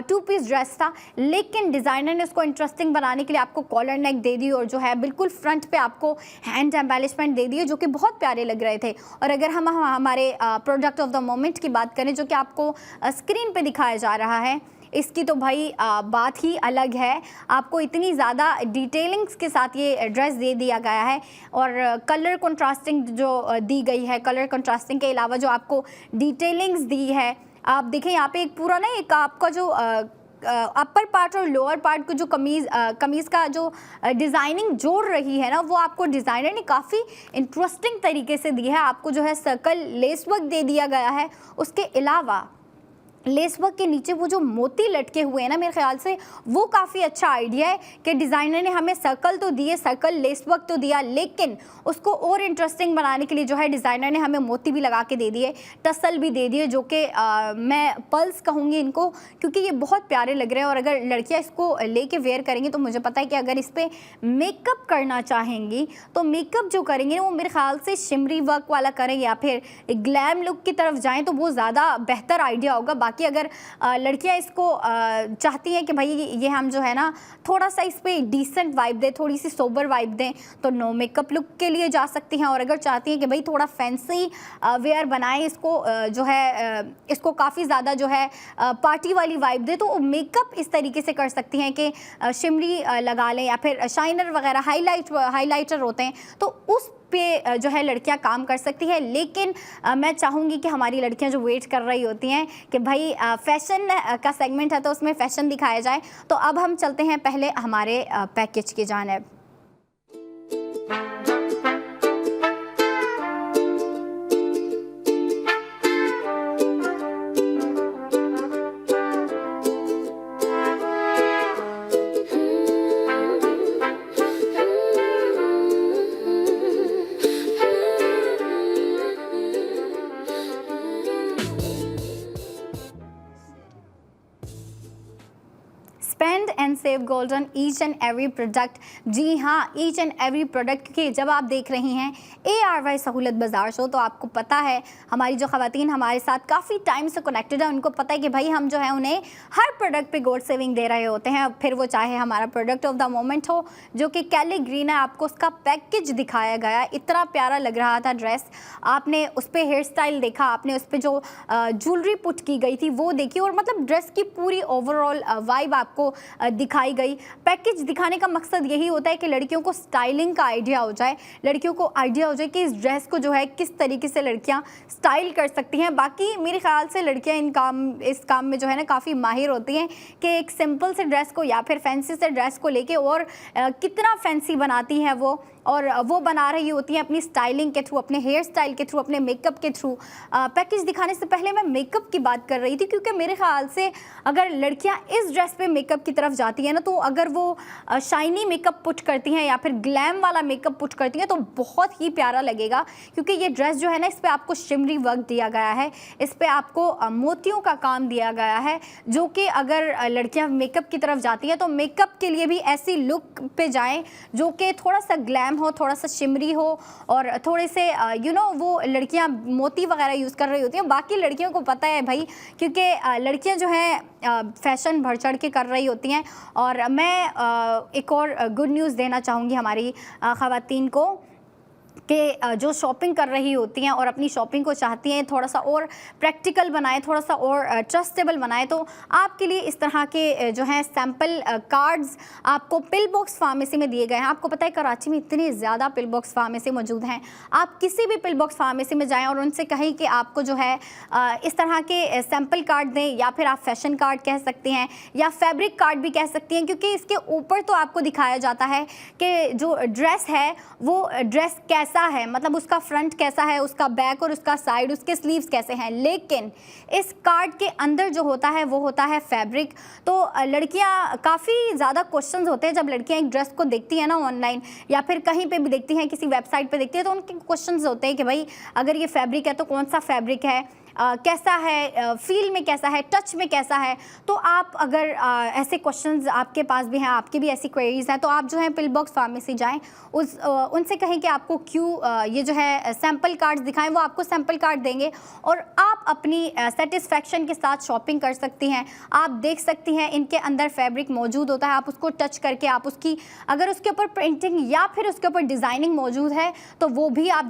2 पीस ड्रेस था, लेकिन डिज़ाइनर ने उसको इंटरेस्टिंग बनाने के लिए आपको कॉलर नेक दे दी और जो है बिल्कुल फ्रंट पे आपको हैंड एम्बेलिशमेंट दे दिए, जो कि बहुत प्यारे लग रहे थे। और अगर हम हमारे प्रोडक्ट ऑफ द मोमेंट की बात करें, जो कि आपको स्क्रीन पे दिखाया जा रहा है, इसकी तो भाई बात ही अलग है। आपको इतनी ज़्यादा डिटेलिंग्स के साथ ये ड्रेस दे दिया गया है और कलर कंट्रास्टिंग जो दी गई है, कलर कंट्रास्टिंग के अलावा जो आपको डिटेलिंग्स दी है, आप देखें यहाँ पे एक पूरा ना एक आपका जो अपर पार्ट और लोअर पार्ट को जो कमीज़ का जो डिज़ाइनिंग जोड़ रही है ना, वो आपको डिज़ाइनर ने काफ़ी इंटरेस्टिंग तरीके से दी है। आपको जो है सर्कल लेस वर्क दे दिया गया है। उसके अलावा लेस वर्क के नीचे वो जो मोती लटके हुए हैं ना, मेरे ख्याल से वो काफ़ी अच्छा आइडिया है कि डिज़ाइनर ने हमें सर्कल तो दिए, सर्कल लेस वर्क तो दिया, लेकिन उसको और इंटरेस्टिंग बनाने के लिए जो है डिज़ाइनर ने हमें मोती भी लगा के दे दिए, टसल भी दे दिए, जो कि मैं पर्ल्स कहूँगी इनको, क्योंकि ये बहुत प्यारे लग रहे हैं। और अगर लड़कियाँ इसको लेके वेयर करेंगी तो मुझे पता है कि अगर इस पर मेकअप करना चाहेंगी तो मेकअप जो करेंगे वो मेरे ख्याल से शिमरी वर्क वाला करें या फिर ग्लैम लुक की तरफ जाएँ तो वो ज़्यादा बेहतर आइडिया होगा। बाकी अगर लड़कियां इसको चाहती हैं कि भाई ये हम जो है ना थोड़ा सा इस पे डिसेंट वाइब दें, थोड़ी सी सोबर वाइब दें, तो नो मेकअप लुक के लिए जा सकती हैं। और अगर चाहती हैं कि भाई थोड़ा फैंसी वेयर बनाएं, इसको जो है इसको काफ़ी ज़्यादा जो है पार्टी वाली वाइब दे, तो मेकअप इस तरीके से कर सकती हैं कि शिमरी लगा लें या फिर शाइनर वगैरह हाईलाइटर होते हैं, तो उस पे जो है लड़कियां काम कर सकती है। लेकिन मैं चाहूँगी कि हमारी लड़कियां जो वेट कर रही होती हैं कि भाई फैशन का सेगमेंट है तो उसमें फ़ैशन दिखाया जाए, तो अब हम चलते हैं पहले हमारे पैकेज की जानिब। Spend and save gold on each and every product. जी हाँ, ईच एंड एवरी प्रोडक्ट की जब आप देख रही हैं ARY सहूलत बाज़ार शो, तो आपको पता है हमारी जो ख़वातीन हमारे साथ काफ़ी टाइम से कनेक्टेड है, उनको पता है कि भाई हम जो है उन्हें हर प्रोडक्ट पे गोल्ड सेविंग दे रहे होते हैं। फिर वो चाहे हमारा प्रोडक्ट ऑफ द मोमेंट हो जो कि कैली ग्रीन है, आपको उसका पैकेज दिखाया गया, इतना प्यारा लग रहा था ड्रेस, आपने उस पर हेयर स्टाइल देखा, आपने उस पर जो ज्वेलरी पुट की गई थी वो देखी, और मतलब ड्रेस की पूरी ओवरऑल वाइब आपको दिखाई गई। पैकेज दिखाने का मकसद यही होता है कि लड़कियों को स्टाइलिंग का आइडिया हो जाए, लड़कियों को आइडिया हो जाए कि इस ड्रेस को जो है किस तरीके से लड़कियां स्टाइल कर सकती हैं। बाकी मेरे ख्याल से लड़कियां इस काम में जो है ना काफ़ी माहिर होती हैं कि एक सिंपल से ड्रेस को या फिर फैंसी से ड्रेस को लेके और कितना फैंसी बनाती हैं वो, और वो बना रही होती हैं अपनी स्टाइलिंग के थ्रू, अपने हेयर स्टाइल के थ्रू, अपने मेकअप के थ्रू। पैकेज दिखाने से पहले मैं मेकअप की बात कर रही थी, क्योंकि मेरे ख्याल से अगर लड़कियां इस ड्रेस पे मेकअप की तरफ जाती हैं ना, तो अगर वो शाइनी मेकअप पुट करती हैं या फिर ग्लैम वाला मेकअप पुट करती हैं तो बहुत ही प्यारा लगेगा। क्योंकि ये ड्रेस जो है ना, इस पर आपको शिमरी वर्क दिया गया है, इस पर आपको मोतियों का काम दिया गया है, जो कि अगर लड़कियाँ मेकअप की तरफ जाती हैं तो मेकअप के लिए भी ऐसी लुक पे जाएँ जो कि थोड़ा सा ग्लैम हो, थोड़ा सा शिमरी हो, और थोड़े से वो लड़कियां मोती वगैरह यूज़ कर रही होती हैं। बाकी लड़कियों को पता है भाई, क्योंकि लड़कियां जो हैं फैशन बढ़ चढ़ के कर रही होती हैं। और मैं एक और गुड न्यूज़ देना चाहूँगी हमारी ख़वातीन को कि जो शॉपिंग कर रही होती हैं और अपनी शॉपिंग को चाहती हैं थोड़ा सा और प्रैक्टिकल बनाएं, थोड़ा सा और ट्रस्टेबल बनाएं, तो आपके लिए इस तरह के जो हैं सैम्पल कार्ड्स आपको पिल बॉक्स फार्मेसी में दिए गए हैं। आपको पता है कराची में इतनी ज़्यादा पिल बॉक्स फार्मेसी मौजूद हैं, आप किसी भी पिल बॉक्स फार्मेसी में जाएँ और उनसे कहें कि आपको जो है इस तरह के सैम्पल कार्ड दें, या फिर आप फैशन कार्ड कह सकती हैं या फैब्रिक कार्ड भी कह सकती हैं, क्योंकि इसके ऊपर तो आपको दिखाया जाता है कि जो ड्रेस है वो ड्रेस कैसा कैसा है, मतलब उसका फ्रंट कैसा है, उसका बैक और उसका साइड, उसके स्लीव्स कैसे हैं, लेकिन इस कार्ड के अंदर जो होता है वो होता है फैब्रिक। तो लड़कियां काफ़ी ज़्यादा क्वेश्चंस होते हैं जब लड़कियां एक ड्रेस को देखती हैं ना ऑनलाइन या फिर कहीं पे भी देखती हैं, किसी वेबसाइट पे देखती है, तो उनके क्वेश्चंस होते हैं कि भाई अगर ये फैब्रिक है तो कौन सा फैब्रिक है, कैसा है, फील में कैसा है, टच में कैसा है। तो आप अगर ऐसे क्वेश्चंस आपके पास भी हैं, आपकी भी ऐसी क्वेरीज हैं, तो आप जो है पिल बॉक्स फार्मेसी जाएं, उनसे कहें कि आपको क्यों ये जो है सैम्पल कार्ड्स दिखाएं, वो आपको सैम्पल कार्ड देंगे और आप अपनी सेटिस्फेक्शन के साथ शॉपिंग कर सकती हैं। आप देख सकती हैं इनके अंदर फैब्रिक मौजूद होता है, आप उसको टच करके आप उसकी अगर उसके ऊपर प्रिंटिंग या फिर उसके ऊपर डिज़ाइनिंग मौजूद है तो वो भी आप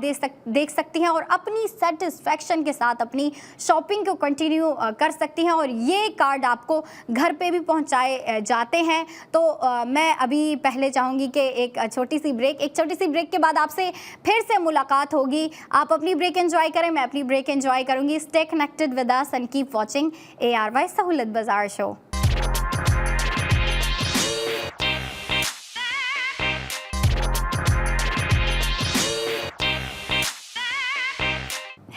देख सकती हैं और अपनी सेटिस्फेक्शन के साथ अपनी शॉपिंग को कंटिन्यू कर सकती हैं। और ये कार्ड आपको घर पे भी पहुंचाए जाते हैं। तो मैं अभी पहले चाहूँगी कि एक छोटी सी ब्रेक के बाद आपसे फिर से मुलाकात होगी। आप अपनी ब्रेक एंजॉय करें, मैं अपनी ब्रेक एंजॉय करूँगी। Stay connected with us and keep watching ARY सहूलत बाजार show.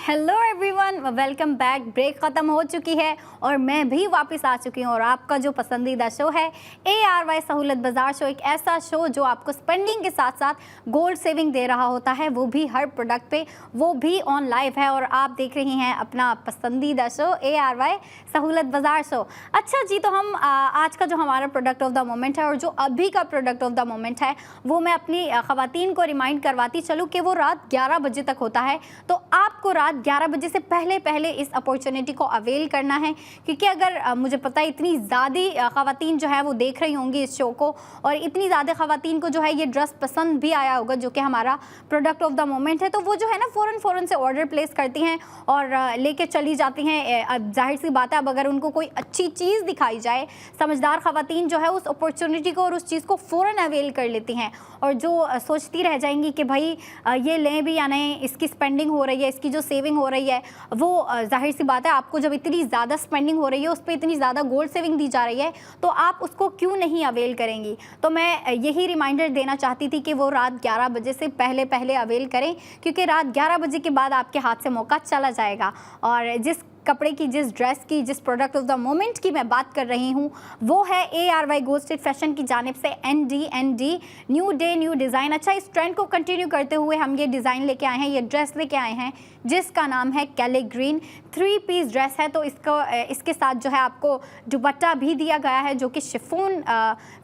Hello everyone, welcome back. Break ख़त्म हो चुकी है और मैं भी वापस आ चुकी हूँ और आपका जो पसंदीदा शो है ARY सहूलत बाजार शो, एक ऐसा शो जो आपको स्पेंडिंग के साथ साथ गोल्ड सेविंग दे रहा होता है, वो भी हर प्रोडक्ट पे, वो भी ऑन लाइव है। और आप देख रही हैं अपना पसंदीदा शो ARY सहूलत बाजार शो। अच्छा जी, तो हम आज का जो हमारा प्रोडक्ट ऑफ द मोमेंट है और जो अभी का प्रोडक्ट ऑफ द मोमेंट है वो मैं अपनी ख़वातीन को रिमाइंड करवाती चलूँ कि वो रात 11 बजे तक होता है। तो आपको रात 11 बजे से पहले इस अपॉर्चुनिटी को अवेल करना है, क्योंकि अगर मुझे पता है इतनी ज़्यादा ख़वातीन जो है वो देख रही होंगी इस शो को और इतनी ज़्यादा ख़वातीन को जो है ये ड्रेस पसंद भी आया होगा जो कि हमारा प्रोडक्ट ऑफ द मोमेंट है, तो वो जो है ना फ़ौरन से ऑर्डर प्लेस करती हैं और लेके चली जाती हैं। अब जाहिर सी बात है, अब अगर उनको कोई अच्छी चीज़ दिखाई जाए, समझदार ख़वातीन जो है उस अपॉर्चुनिटी को और उस चीज़ को फ़ौरन अवेल कर लेती हैं। और जो सोचती रह जाएंगी कि भाई ये लें भी या नहीं, इसकी स्पेंडिंग हो रही है, इसकी जो सेविंग हो रही है, वो जाहिर सी बात है आपको जब इतनी ज़्यादा स्पेंडिंग हो रही है, उस पर इतनी ज़्यादा गोल्ड सेविंग दी जा रही है, तो आप उसको क्यों नहीं अवेल करेंगी। तो मैं यही रिमाइंडर देना चाहती थी कि वो रात 11 बजे से पहले अवेल करें, क्योंकि रात 11 बजे के बाद आपके हाथ से मौका चला जाएगा। और जिस कपड़े की, जिस ड्रेस की, जिस प्रोडक्ट ऑफ द मोमेंट की मैं बात कर रही हूँ वो है ARY गोल्ड स्ट्रीट फैशन की जानिब से ND new day new design. अच्छा, इस ट्रेंड को कंटिन्यू करते हुए हम ये डिज़ाइन लेके आए हैं, ये ड्रेस लेके आए हैं जिसका नाम है कैले ग्रीन। 3 पीस ड्रेस है, तो इसके साथ जो है आपको दुपट्टा भी दिया गया है जो कि शिफॉन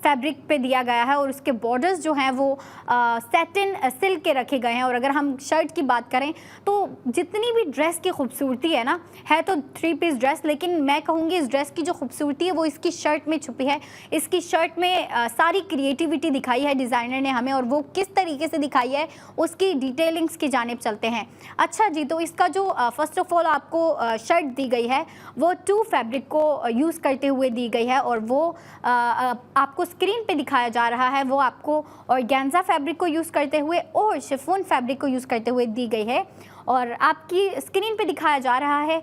फैब्रिक पे दिया गया है और उसके बॉर्डर्स जो हैं वो सैटिन सिल्क के रखे गए हैं। और अगर हम शर्ट की बात करें तो जितनी भी ड्रेस की खूबसूरती है ना, है तो 3 पीस ड्रेस, लेकिन मैं कहूँगी इस ड्रेस की जो खूबसूरती है वो इसकी शर्ट में छुपी है। इसकी शर्ट में सारी क्रिएटिविटी दिखाई है डिज़ाइनर ने हमें, और वो किस तरीके से दिखाई है उसकी डिटेलिंग्स की जानिब चलते हैं। अच्छा जी, तो इसका जो फर्स्ट ऑफ ऑल आपको शर्ट दी गई है वो 2 फैब्रिक को यूज़ करते हुए दी गई है और वो आपको स्क्रीन पे दिखाया जा रहा है, वो आपको ऑर्गेन्जा फैब्रिक को यूज़ करते हुए और शिफॉन फैब्रिक को यूज़ करते हुए दी गई है। और आपकी स्क्रीन पे दिखाया जा रहा है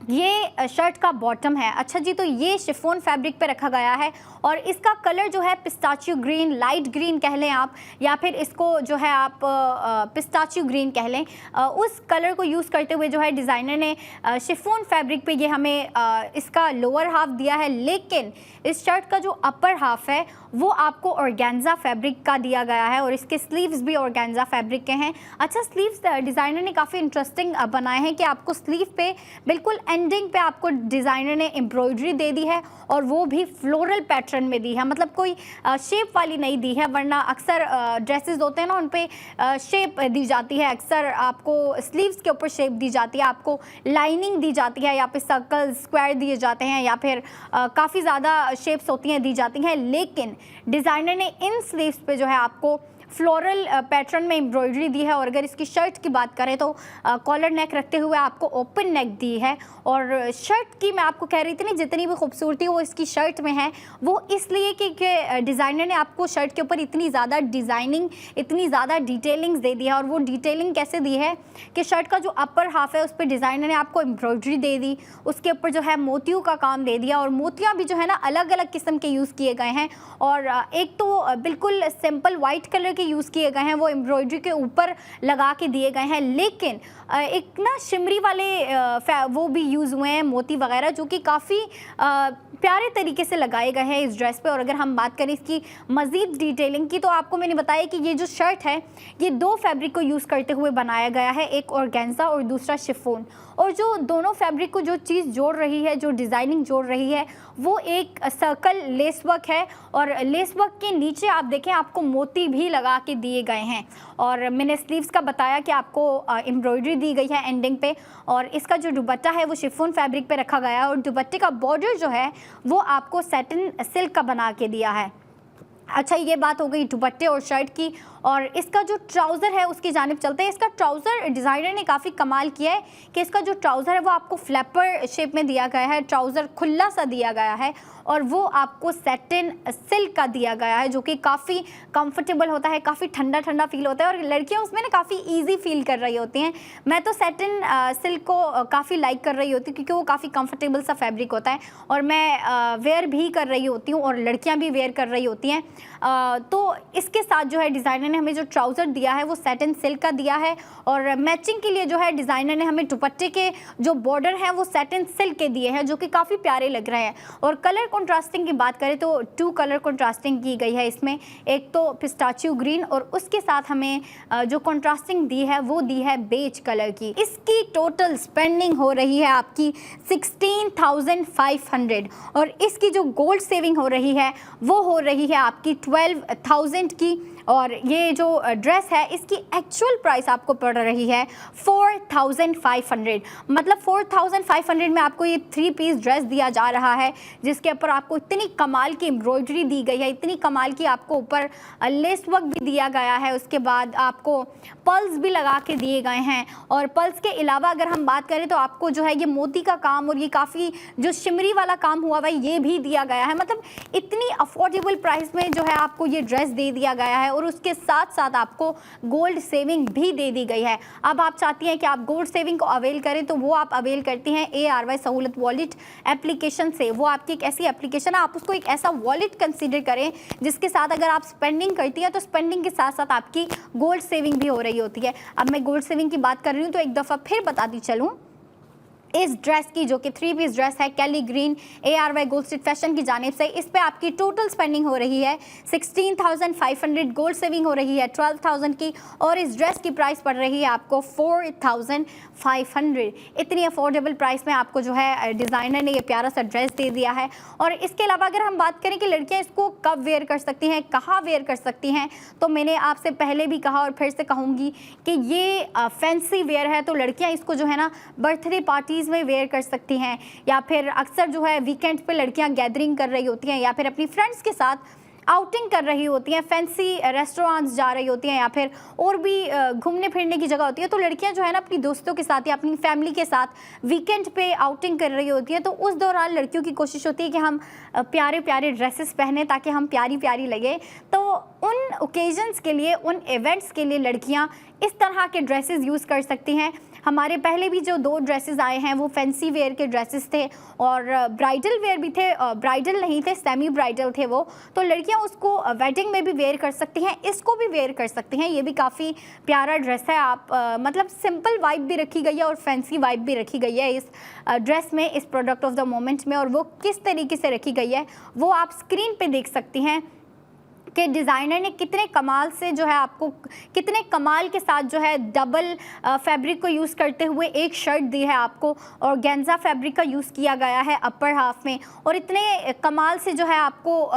ये शर्ट का बॉटम है। अच्छा जी, तो ये शिफॉन फैब्रिक पे रखा गया है और इसका कलर जो है पिस्ताचियो ग्रीन, लाइट ग्रीन कह लें आप, या फिर इसको जो है आप पिस्ताचियो ग्रीन कह लें, उस कलर को यूज़ करते हुए जो है डिज़ाइनर ने शिफॉन फैब्रिक पे ये हमें इसका लोअर हाफ दिया है। लेकिन इस शर्ट का जो अपर हाफ है वो आपको ऑर्गेन्जा फैब्रिक का दिया गया है और इसके स्लीव्स भी ऑर्गेन्जा फैब्रिक के हैं। अच्छा, स्लीव्स डिज़ाइनर ने काफ़ी इंटरेस्टिंग बनाए हैं कि आपको स्लीव पे बिल्कुल एंडिंग पे आपको डिज़ाइनर ने एम्ब्रॉयडरी दे दी है और वो भी फ्लोरल पैटर्न में दी है, मतलब कोई शेप वाली नहीं दी है। वरना अक्सर ड्रेसेस होते हैं ना, उन पे शेप दी जाती है, अक्सर आपको स्लीव्स के ऊपर शेप दी जाती है, आपको लाइनिंग दी जाती है, या फिर सर्कल स्क्वायर दिए जाते हैं, या फिर काफ़ी ज़्यादा शेप्स होती हैं दी जाती हैं। लेकिन डिज़ाइनर ने इन स्लीव्स पे जो है आपको फ्लोरल पैटर्न में एम्ब्रॉयडरी दी है। और अगर इसकी शर्ट की बात करें तो कॉलर नेक रखते हुए आपको ओपन नेक दी है। और शर्ट की मैं आपको कह रही थी ना, जितनी भी खूबसूरती वो इसकी शर्ट में है वो इसलिए कि डिज़ाइनर ने आपको शर्ट के ऊपर इतनी ज़्यादा डिज़ाइनिंग, इतनी ज़्यादा डिटेलिंग्स दे दी है। और वो डिटेलिंग कैसे दी है कि शर्ट का जो अपर हाफ है उस पर डिज़ाइनर ने आपको एम्ब्रॉयडरी दे दी, उसके ऊपर जो है मोतियों का काम दे दिया और मोतियाँ भी जो है ना अलग अलग किस्म के यूज़ किए गए हैं। और एक तो बिल्कुल सिंपल वाइट कलर के यूज़ किए गए हैं वो एम्ब्रॉयडरी के ऊपर लगा के दिए गए हैं, लेकिन एक ना शिमरी वाले वो भी यूज़ हुए हैं, मोती वगैरह, जो कि काफ़ी प्यारे तरीके से लगाए गए हैं इस ड्रेस पे। और अगर हम बात करें इसकी मज़ीद डिटेलिंग की, तो आपको मैंने बताया कि ये जो शर्ट है ये 2 फैब्रिक को यूज़ करते हुए बनाया गया है, एक ऑर्गेन्जा और दूसरा शिफॉन। और जो दोनों फैब्रिक को जो चीज़ जोड़ रही है, जो डिज़ाइनिंग जोड़ रही है, वो एक सर्कल लेस वर्क है। और लेस वर्क के नीचे आप देखें आपको मोती भी लगा के दिए गए हैं। और मैंने स्लीव्स का बताया कि आपको एम्ब्रॉयडरी दी गई है एंडिंग पे। और इसका जो दुपट्टा है वो शिफॉन फैब्रिक पे रखा गया है, और दुपट्टे का बॉर्डर जो है वो आपको सैटिन सिल्क का बना के दिया है। अच्छा, ये बात हो गई दुपट्टे और शर्ट की। और इसका जो ट्राउज़र है उसकी जानिब चलते हैं। इसका ट्राउज़र डिज़ाइनर ने काफ़ी कमाल किया है कि इसका जो ट्राउज़र है वो आपको फ्लैपर शेप में दिया गया है, ट्राउज़र खुला सा दिया गया है, और वो आपको सैटिन सिल्क का दिया गया है, जो कि काफ़ी कंफर्टेबल होता है, काफ़ी ठंडा ठंडा फील होता है, और लड़कियां उसमें ना काफ़ी ईजी फील कर रही होती हैं। मैं तो सैटिन सिल्क को काफ़ी लाइक कर रही होती हूँ, क्योंकि वो काफ़ी कंफर्टेबल सा फैब्रिक होता है, और मैं वेयर भी कर रही होती हूँ और लड़कियाँ भी वेयर कर रही होती हैं। तो इसके साथ जो है डिज़ाइनर ने हमें जो ट्राउज़र दिया है वो सैटिन सिल्क का दिया है, और मैचिंग के लिए जो है डिज़ाइनर ने हमें दुपट्टे के जो बॉर्डर हैं वो सैटिन सिल्क के दिए हैं, जो कि काफ़ी प्यारे लग रहे हैं। और कलर कंट्रास्टिंग की बात करें तो 2 कलर कंट्रास्टिंग की गई है इसमें, एक तो पिस्ताचियो ग्रीन, और उसके साथ हमें जो कंट्रास्टिंग दी है वो दी है बेज कलर की। इसकी टोटल स्पेंडिंग हो रही है आपकी 16,500, और इसकी जो गोल्ड सेविंग हो रही है वो हो रही है आपकी 12,000 की। और ये जो ड्रेस है इसकी एक्चुअल प्राइस आपको पड़ रही है 4,500, मतलब 4,500 में आपको ये 3 पीस ड्रेस दिया जा रहा है, जिसके ऊपर आपको इतनी कमाल की एम्ब्रॉयडरी दी गई है, इतनी कमाल की आपको ऊपर लेस वर्क भी दिया गया है, उसके बाद आपको पर्ल्स भी लगा के दिए गए हैं। और पर्ल्स के अलावा अगर हम बात करें तो आपको जो है ये मोती का काम और ये काफ़ी जो शिमरी वाला काम हुआ हुआ ये भी दिया गया है। मतलब इतनी अफोर्डेबल प्राइस में जो है आपको ये ड्रेस दे दिया गया है, और उसके साथ साथ आपको गोल्ड सेविंग भी दे दी गई है। अब आप चाहती हैं कि आप गोल्ड सेविंग को अवेल करें, तो वो आप अवेल करती हैं ARY सहूलत वॉलेट एप्लीकेशन से। वो आपकी एक ऐसी एप्लीकेशन है, आप उसको एक ऐसा वॉलेट कंसीडर करें जिसके साथ अगर आप स्पेंडिंग करती हैं तो स्पेंडिंग के साथ साथ आपकी गोल्ड सेविंग भी हो रही होती है। अब मैं गोल्ड सेविंग की बात कर रही हूँ तो एक दफ़ा फिर बताती चलूँ, इस ड्रेस की जो कि 3 पीस ड्रेस है Kelly green ARY gold street fashion की जानिब से, इस पे आपकी टोटल स्पेंडिंग हो रही है 16,500, गोल्ड सेविंग हो रही है 12,000 की, और इस ड्रेस की प्राइस पड़ रही है आपको 4,500। इतनी अफोर्डेबल प्राइस में आपको जो है डिज़ाइनर ने ये प्यारा सा ड्रेस दे दिया है। और इसके अलावा अगर हम बात करें कि लड़कियाँ इसको कब वेयर कर सकती हैं, कहाँ वेयर कर सकती हैं, तो मैंने आपसे पहले भी कहा और फिर से कहूँगी कि ये फैंसी वेयर है, तो लड़कियाँ इसको जो है ना बर्थडे पार्टी में वेयर कर सकती हैं, या फिर अक्सर जो है वीकेंड पे लड़कियां गैदरिंग कर रही होती हैं, या फिर अपनी फ्रेंड्स के साथ आउटिंग कर रही होती हैं, फैंसी रेस्टोरेंट्स जा रही होती हैं, या फिर और भी घूमने फिरने की जगह होती है, तो लड़कियां जो है ना अपनी दोस्तों के साथ या अपनी फैमिली के साथ वीकेंड पे आउटिंग कर रही होती हैं, तो उस दौरान लड़कियों की कोशिश होती है कि हम प्यारे प्यारे ड्रेसेस पहने ताकि हम प्यारी प्यारी लगे। तो उन ओकेजन्स के लिए, उन इवेंट्स के लिए लड़कियाँ इस तरह के ड्रेसेस यूज़ कर सकती हैं। हमारे पहले भी जो 2 ड्रेसेस आए हैं वो फैंसी वेयर के ड्रेसेस थे, और ब्राइडल वेयर भी थे, ब्राइडल नहीं थे, सेमी ब्राइडल थे वो, तो लड़कियां उसको वेडिंग में भी वेयर कर सकती हैं, इसको भी वेयर कर सकती हैं। ये भी काफ़ी प्यारा ड्रेस है। आप मतलब सिंपल वाइब भी रखी गई है और फैंसी वाइब भी रखी गई है इस ड्रेस में, इस प्रोडक्ट ऑफ द मोमेंट में, और वो किस तरीके से रखी गई है वो आप स्क्रीन पर देख सकती हैं कि डिज़ाइनर ने कितने कमाल से जो है आपको, कितने कमाल के साथ जो है डबल फैब्रिक को यूज़ करते हुए एक शर्ट दी है आपको, और गेंजा फैब्रिक का यूज़ किया गया है अपर हाफ में, और इतने कमाल से जो है आपको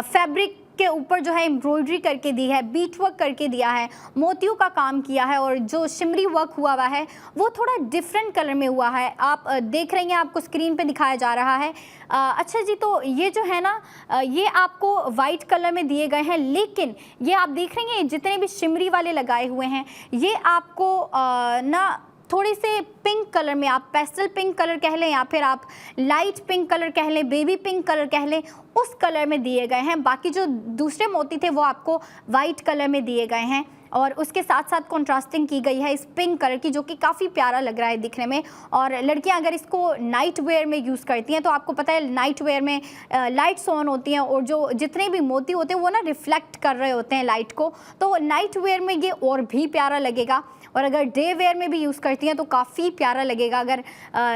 फैब्रिक के ऊपर जो है एम्ब्रॉयडरी करके दी है, बीट वर्क करके दिया है, मोतियों का काम किया है, और जो शिमरी वर्क हुआ हुआ है वो थोड़ा डिफरेंट कलर में हुआ है। आप देख रही हैं, आपको स्क्रीन पे दिखाया जा रहा है। अच्छा जी, तो ये जो है ना ये आपको वाइट कलर में दिए गए हैं, लेकिन ये आप देख रही हैं जितने भी शिमरी वाले लगाए हुए हैं ये आपको ना थोड़े से पिंक कलर में, आप पेस्टल पिंक कलर कह लें या फिर आप लाइट पिंक कलर कह लें, बेबी पिंक कलर कह लें, उस कलर में दिए गए हैं। बाकी जो दूसरे मोती थे वो आपको वाइट कलर में दिए गए हैं। और उसके साथ साथ कॉन्ट्रास्टिंग की गई है इस पिंक कलर की, जो कि काफ़ी प्यारा लग रहा है दिखने में। और लड़कियां अगर इसको नाइट वेयर में यूज़ करती हैं तो आपको पता है नाइट वेयर में लाइट्स ऑन होती हैं और जो जितने भी मोती होते हैं वो ना रिफ्लेक्ट कर रहे होते हैं लाइट को, तो नाइट वेयर में ये और भी प्यारा लगेगा। और अगर डे वेयर में भी यूज़ करती हैं तो काफ़ी प्यारा लगेगा। अगर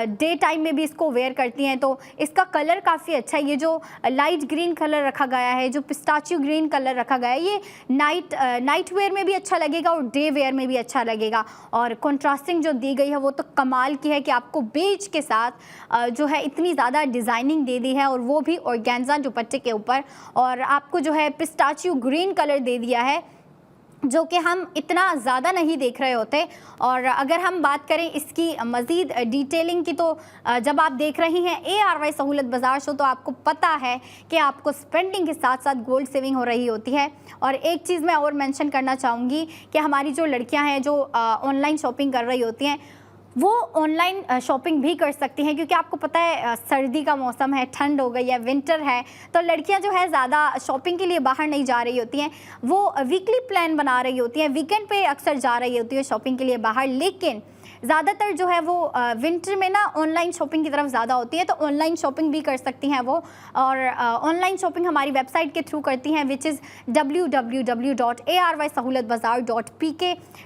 डे टाइम में भी इसको वेयर करती हैं तो इसका कलर काफ़ी अच्छा है। ये जो लाइट ग्रीन कलर रखा गया है, जो पिस्ताचियो ग्रीन कलर रखा गया है, ये नाइट वेयर में भी अच्छा लगेगा और डे वेयर में भी अच्छा लगेगा। और कॉन्ट्रास्टिंग जो दी गई है वो तो कमाल की है कि आपको बेज के साथ जो है इतनी ज़्यादा डिज़ाइनिंग दे दी है, और वो भी ऑर्गेन्जा दुपट्टे के ऊपर। और आपको जो है पिस्ताचियो ग्रीन कलर दे दिया है, जो कि हम इतना ज़्यादा नहीं देख रहे होते। और अगर हम बात करें इसकी मज़ीद डिटेलिंग की, तो जब आप देख रही हैं ARY सहूलत बाज़ार शो, तो आपको पता है कि आपको स्पेंडिंग के साथ साथ गोल्ड सेविंग हो रही होती है। और एक चीज़ मैं और मेंशन करना चाहूँगी कि हमारी जो लड़कियां हैं जो ऑनलाइन शॉपिंग कर रही होती हैं, वो ऑनलाइन शॉपिंग भी कर सकती हैं, क्योंकि आपको पता है सर्दी का मौसम है, ठंड हो गई है, विंटर है, तो लड़कियां जो है ज़्यादा शॉपिंग के लिए बाहर नहीं जा रही होती हैं। वो वीकली प्लान बना रही होती हैं, वीकेंड पे अक्सर जा रही होती है शॉपिंग के लिए बाहर। लेकिन ज़्यादातर जो है वो विंटर में ना ऑनलाइन शॉपिंग की तरफ ज़्यादा होती है, तो ऑनलाइन शॉपिंग भी कर सकती हैं वो। और ऑनलाइन शॉपिंग हमारी वेबसाइट के थ्रू करती हैं, विच इज़ www.arysahoulatbazaar.pk।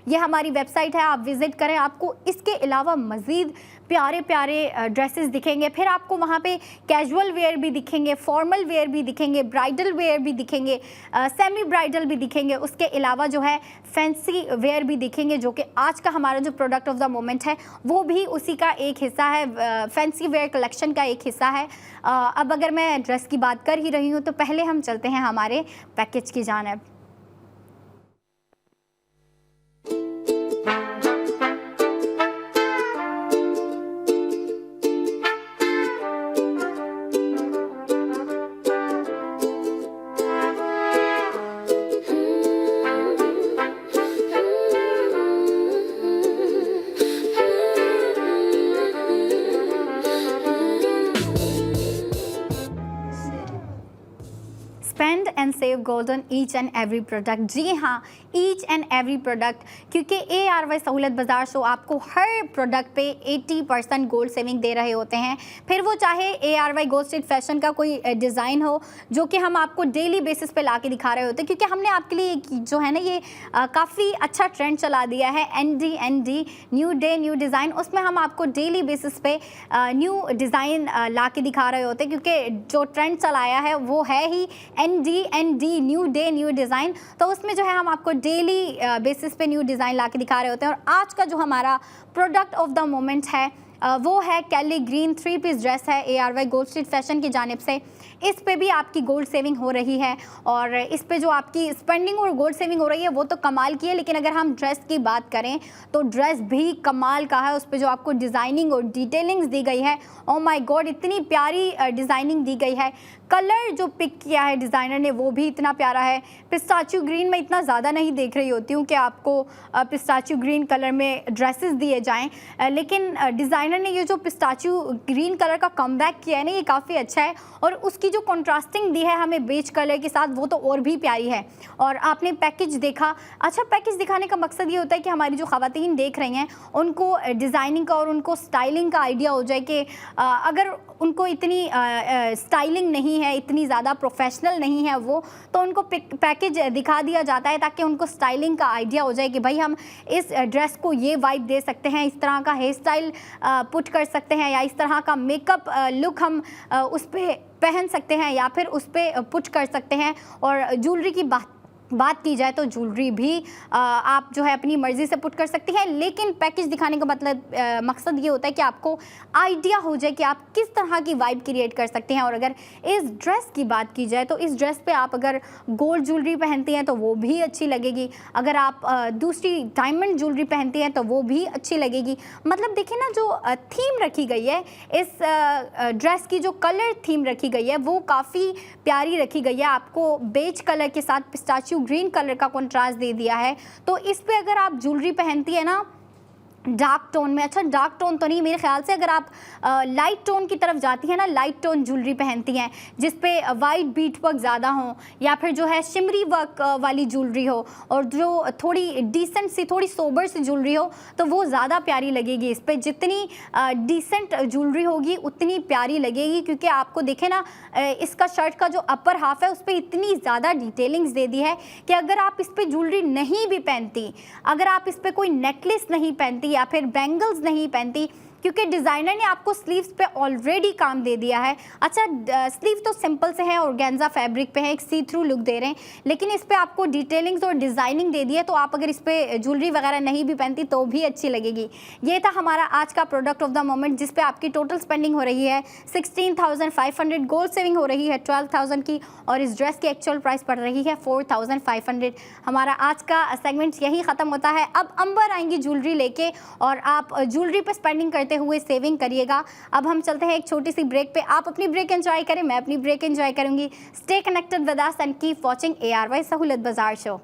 ये हमारी वेबसाइट है, आप विज़िट करें। आपको इसके अलावा मज़ीद प्यारे प्यारे ड्रेसेस दिखेंगे, फिर आपको वहाँ पे कैजुअल वेयर भी दिखेंगे, फॉर्मल वेयर भी दिखेंगे, ब्राइडल वेयर भी दिखेंगे, सेमी ब्राइडल भी दिखेंगे। उसके अलावा जो है फैंसी वेयर भी दिखेंगे, जो कि आज का हमारा जो प्रोडक्ट ऑफ द मोमेंट है वो भी उसी का एक हिस्सा है, फैंसी वेयर कलेक्शन का एक हिस्सा है। अब अगर मैं ड्रेस की बात कर ही रही हूँ तो पहले हम चलते हैं हमारे पैकेज की जानिब। Spend and save gold on each and every product. जी हाँ, ईच एंड एवरी प्रोडक्ट, क्योंकि ARY सहूलत बाज़ार शो आपको हर प्रोडक्ट पे 80% गोल्ड सेविंग दे रहे होते हैं। फिर वो चाहे ARY गोल्ड स्ट्रीट फैशन का कोई डिज़ाइन हो, जो कि हम आपको डेली बेसिस पे ला के दिखा रहे होते हैं, क्योंकि हमने आपके लिए जो है ना ये काफ़ी अच्छा ट्रेंड चला दिया है, ND new day new design. उसमें हम आपको डेली बेसिस पे न्यू डिज़ाइन ला के दिखा रहे होते हैं, क्योंकि जो ट्रेंड चलाया है वो है ही ND new day new design. तो उसमें जो है हम आपको डेली बेसिस पे न्यू डिज़ाइन ला के दिखा रहे होते हैं। और आज का जो हमारा प्रोडक्ट ऑफ द मोमेंट है वो है कैली ग्रीन 3 पीस ड्रेस है ARY गोल्ड स्ट्रीट फैशन की जानिब से। इस पे भी आपकी गोल्ड सेविंग हो रही है, और इस पे जो आपकी स्पेंडिंग और गोल्ड सेविंग हो रही है वो तो कमाल की है। लेकिन अगर हम ड्रेस की बात करें तो ड्रेस भी कमाल का है। उस पे जो आपको डिज़ाइनिंग और डिटेलिंग्स दी गई है, ओ माय गॉड, इतनी प्यारी डिज़ाइनिंग दी गई है। कलर जो पिक किया है डिज़ाइनर ने वो भी इतना प्यारा है। पिस्ताचियो ग्रीन में इतना ज़्यादा नहीं देख रही होती हूँ कि आपको पिस्ताचियो ग्रीन कलर में ड्रेसेस दिए जाएं, लेकिन डिज़ाइनर ने ये जो पिस्ताचियो ग्रीन कलर का कमबैक किया है ना, ये काफ़ी अच्छा है। और उसकी जो कंट्रास्टिंग दी है हमें बेज कलर के साथ, वो तो और भी प्यारी है। और आपने पैकेज देखा, अच्छा पैकेज दिखाने का मकसद ये होता है कि हमारी जो ख़वातीन देख रही हैं उनको डिज़ाइनिंग का और उनको स्टाइलिंग का आइडिया हो जाए कि अगर उनको इतनी स्टाइलिंग नहीं है, इतनी ज़्यादा प्रोफेशनल नहीं है वो, तो उनको पैकेज दिखा दिया जाता है ताकि उनको स्टाइलिंग का आइडिया हो जाए कि भाई हम इस ड्रेस को ये वाइब दे सकते हैं, इस तरह का हेयर स्टाइल पुट कर सकते हैं, या इस तरह का मेकअप लुक हम उस पर पहन सकते हैं, या फिर उस पर पुट कर सकते हैं। और ज्वेलरी की बात की जाए तो ज्वेलरी भी आप जो है अपनी मर्ज़ी से पुट कर सकती हैं। लेकिन पैकेज दिखाने का मतलब मकसद ये होता है कि आपको आइडिया हो जाए कि आप किस तरह की वाइब क्रिएट कर सकते हैं। और अगर इस ड्रेस की बात की जाए तो इस ड्रेस पे आप अगर गोल्ड ज्वेलरी पहनती हैं तो वो भी अच्छी लगेगी, अगर आप दूसरी डायमंड ज्वेलरी पहनती हैं तो वो भी अच्छी लगेगी। मतलब देखिए ना, जो थीम रखी गई है इस ड्रेस की, जो कलर थीम रखी गई है वो काफ़ी प्यारी रखी गई है। आपको बेज कलर के साथ पिस्ताचियो ग्रीन कलर का कंट्रास्ट दे दिया है। तो इस पे अगर आप ज्वेलरी पहनती है ना डार्क टोन में, अच्छा डार्क टोन तो नहीं, मेरे ख्याल से अगर आप लाइट टोन की तरफ जाती हैं ना, लाइट टोन ज्वेलरी पहनती हैं जिस पे वाइट बीट वर्क ज़्यादा हो, या फिर जो है शिमरी वर्क वाली ज्वेलरी हो, और जो थोड़ी डिसेंट सी, थोड़ी सोबर सी ज्वेलरी हो, तो वो ज़्यादा प्यारी लगेगी इस पर। जितनी डिसेंट ज्वेलरी होगी उतनी प्यारी लगेगी, क्योंकि आपको देखे ना इसका शर्ट का जो अपर हाफ है उस पर इतनी ज़्यादा डिटेलिंग्स दे दी है कि अगर आप इस पर ज्वेलरी नहीं भी पहनती, अगर आप इस पर कोई नेकलेस नहीं पहनती या फिर बैंगल्स नहीं पहनती, क्योंकि डिज़ाइनर ने आपको स्लीव्स पे ऑलरेडी काम दे दिया है। अच्छा स्लीव तो सिंपल से है, ऑर्गेन्जा फैब्रिक पे है, एक सी थ्रू लुक दे रहे हैं, लेकिन इस पे आपको डिटेलिंग्स और डिज़ाइनिंग दे दी है, तो आप अगर इस पे ज्वेलरी वगैरह नहीं भी पहनती तो भी अच्छी लगेगी। ये था हमारा आज का प्रोडक्ट ऑफ द मोमेंट, जिस पे आपकी टोटल स्पेंडिंग हो रही है 16,500, गोल्ड सेविंग हो रही है 12,000 की, और इस ड्रेस की एक्चुअल प्राइस पड़ रही है 4,500। हमारा आज का सेगमेंट यही ख़त्म होता है। अब अंबर आएंगी ज्वेलरी लेके, और आप ज्वेलरी पे स्पेंडिंग करते हुए सेविंग करिएगा। अब हम चलते हैं एक छोटी सी ब्रेक पे, आप अपनी ब्रेक एंजॉय करें, मैं अपनी ब्रेक एंजॉय करूंगी। Stay connected with us and keep watching ARY सहूलत बाजार शो।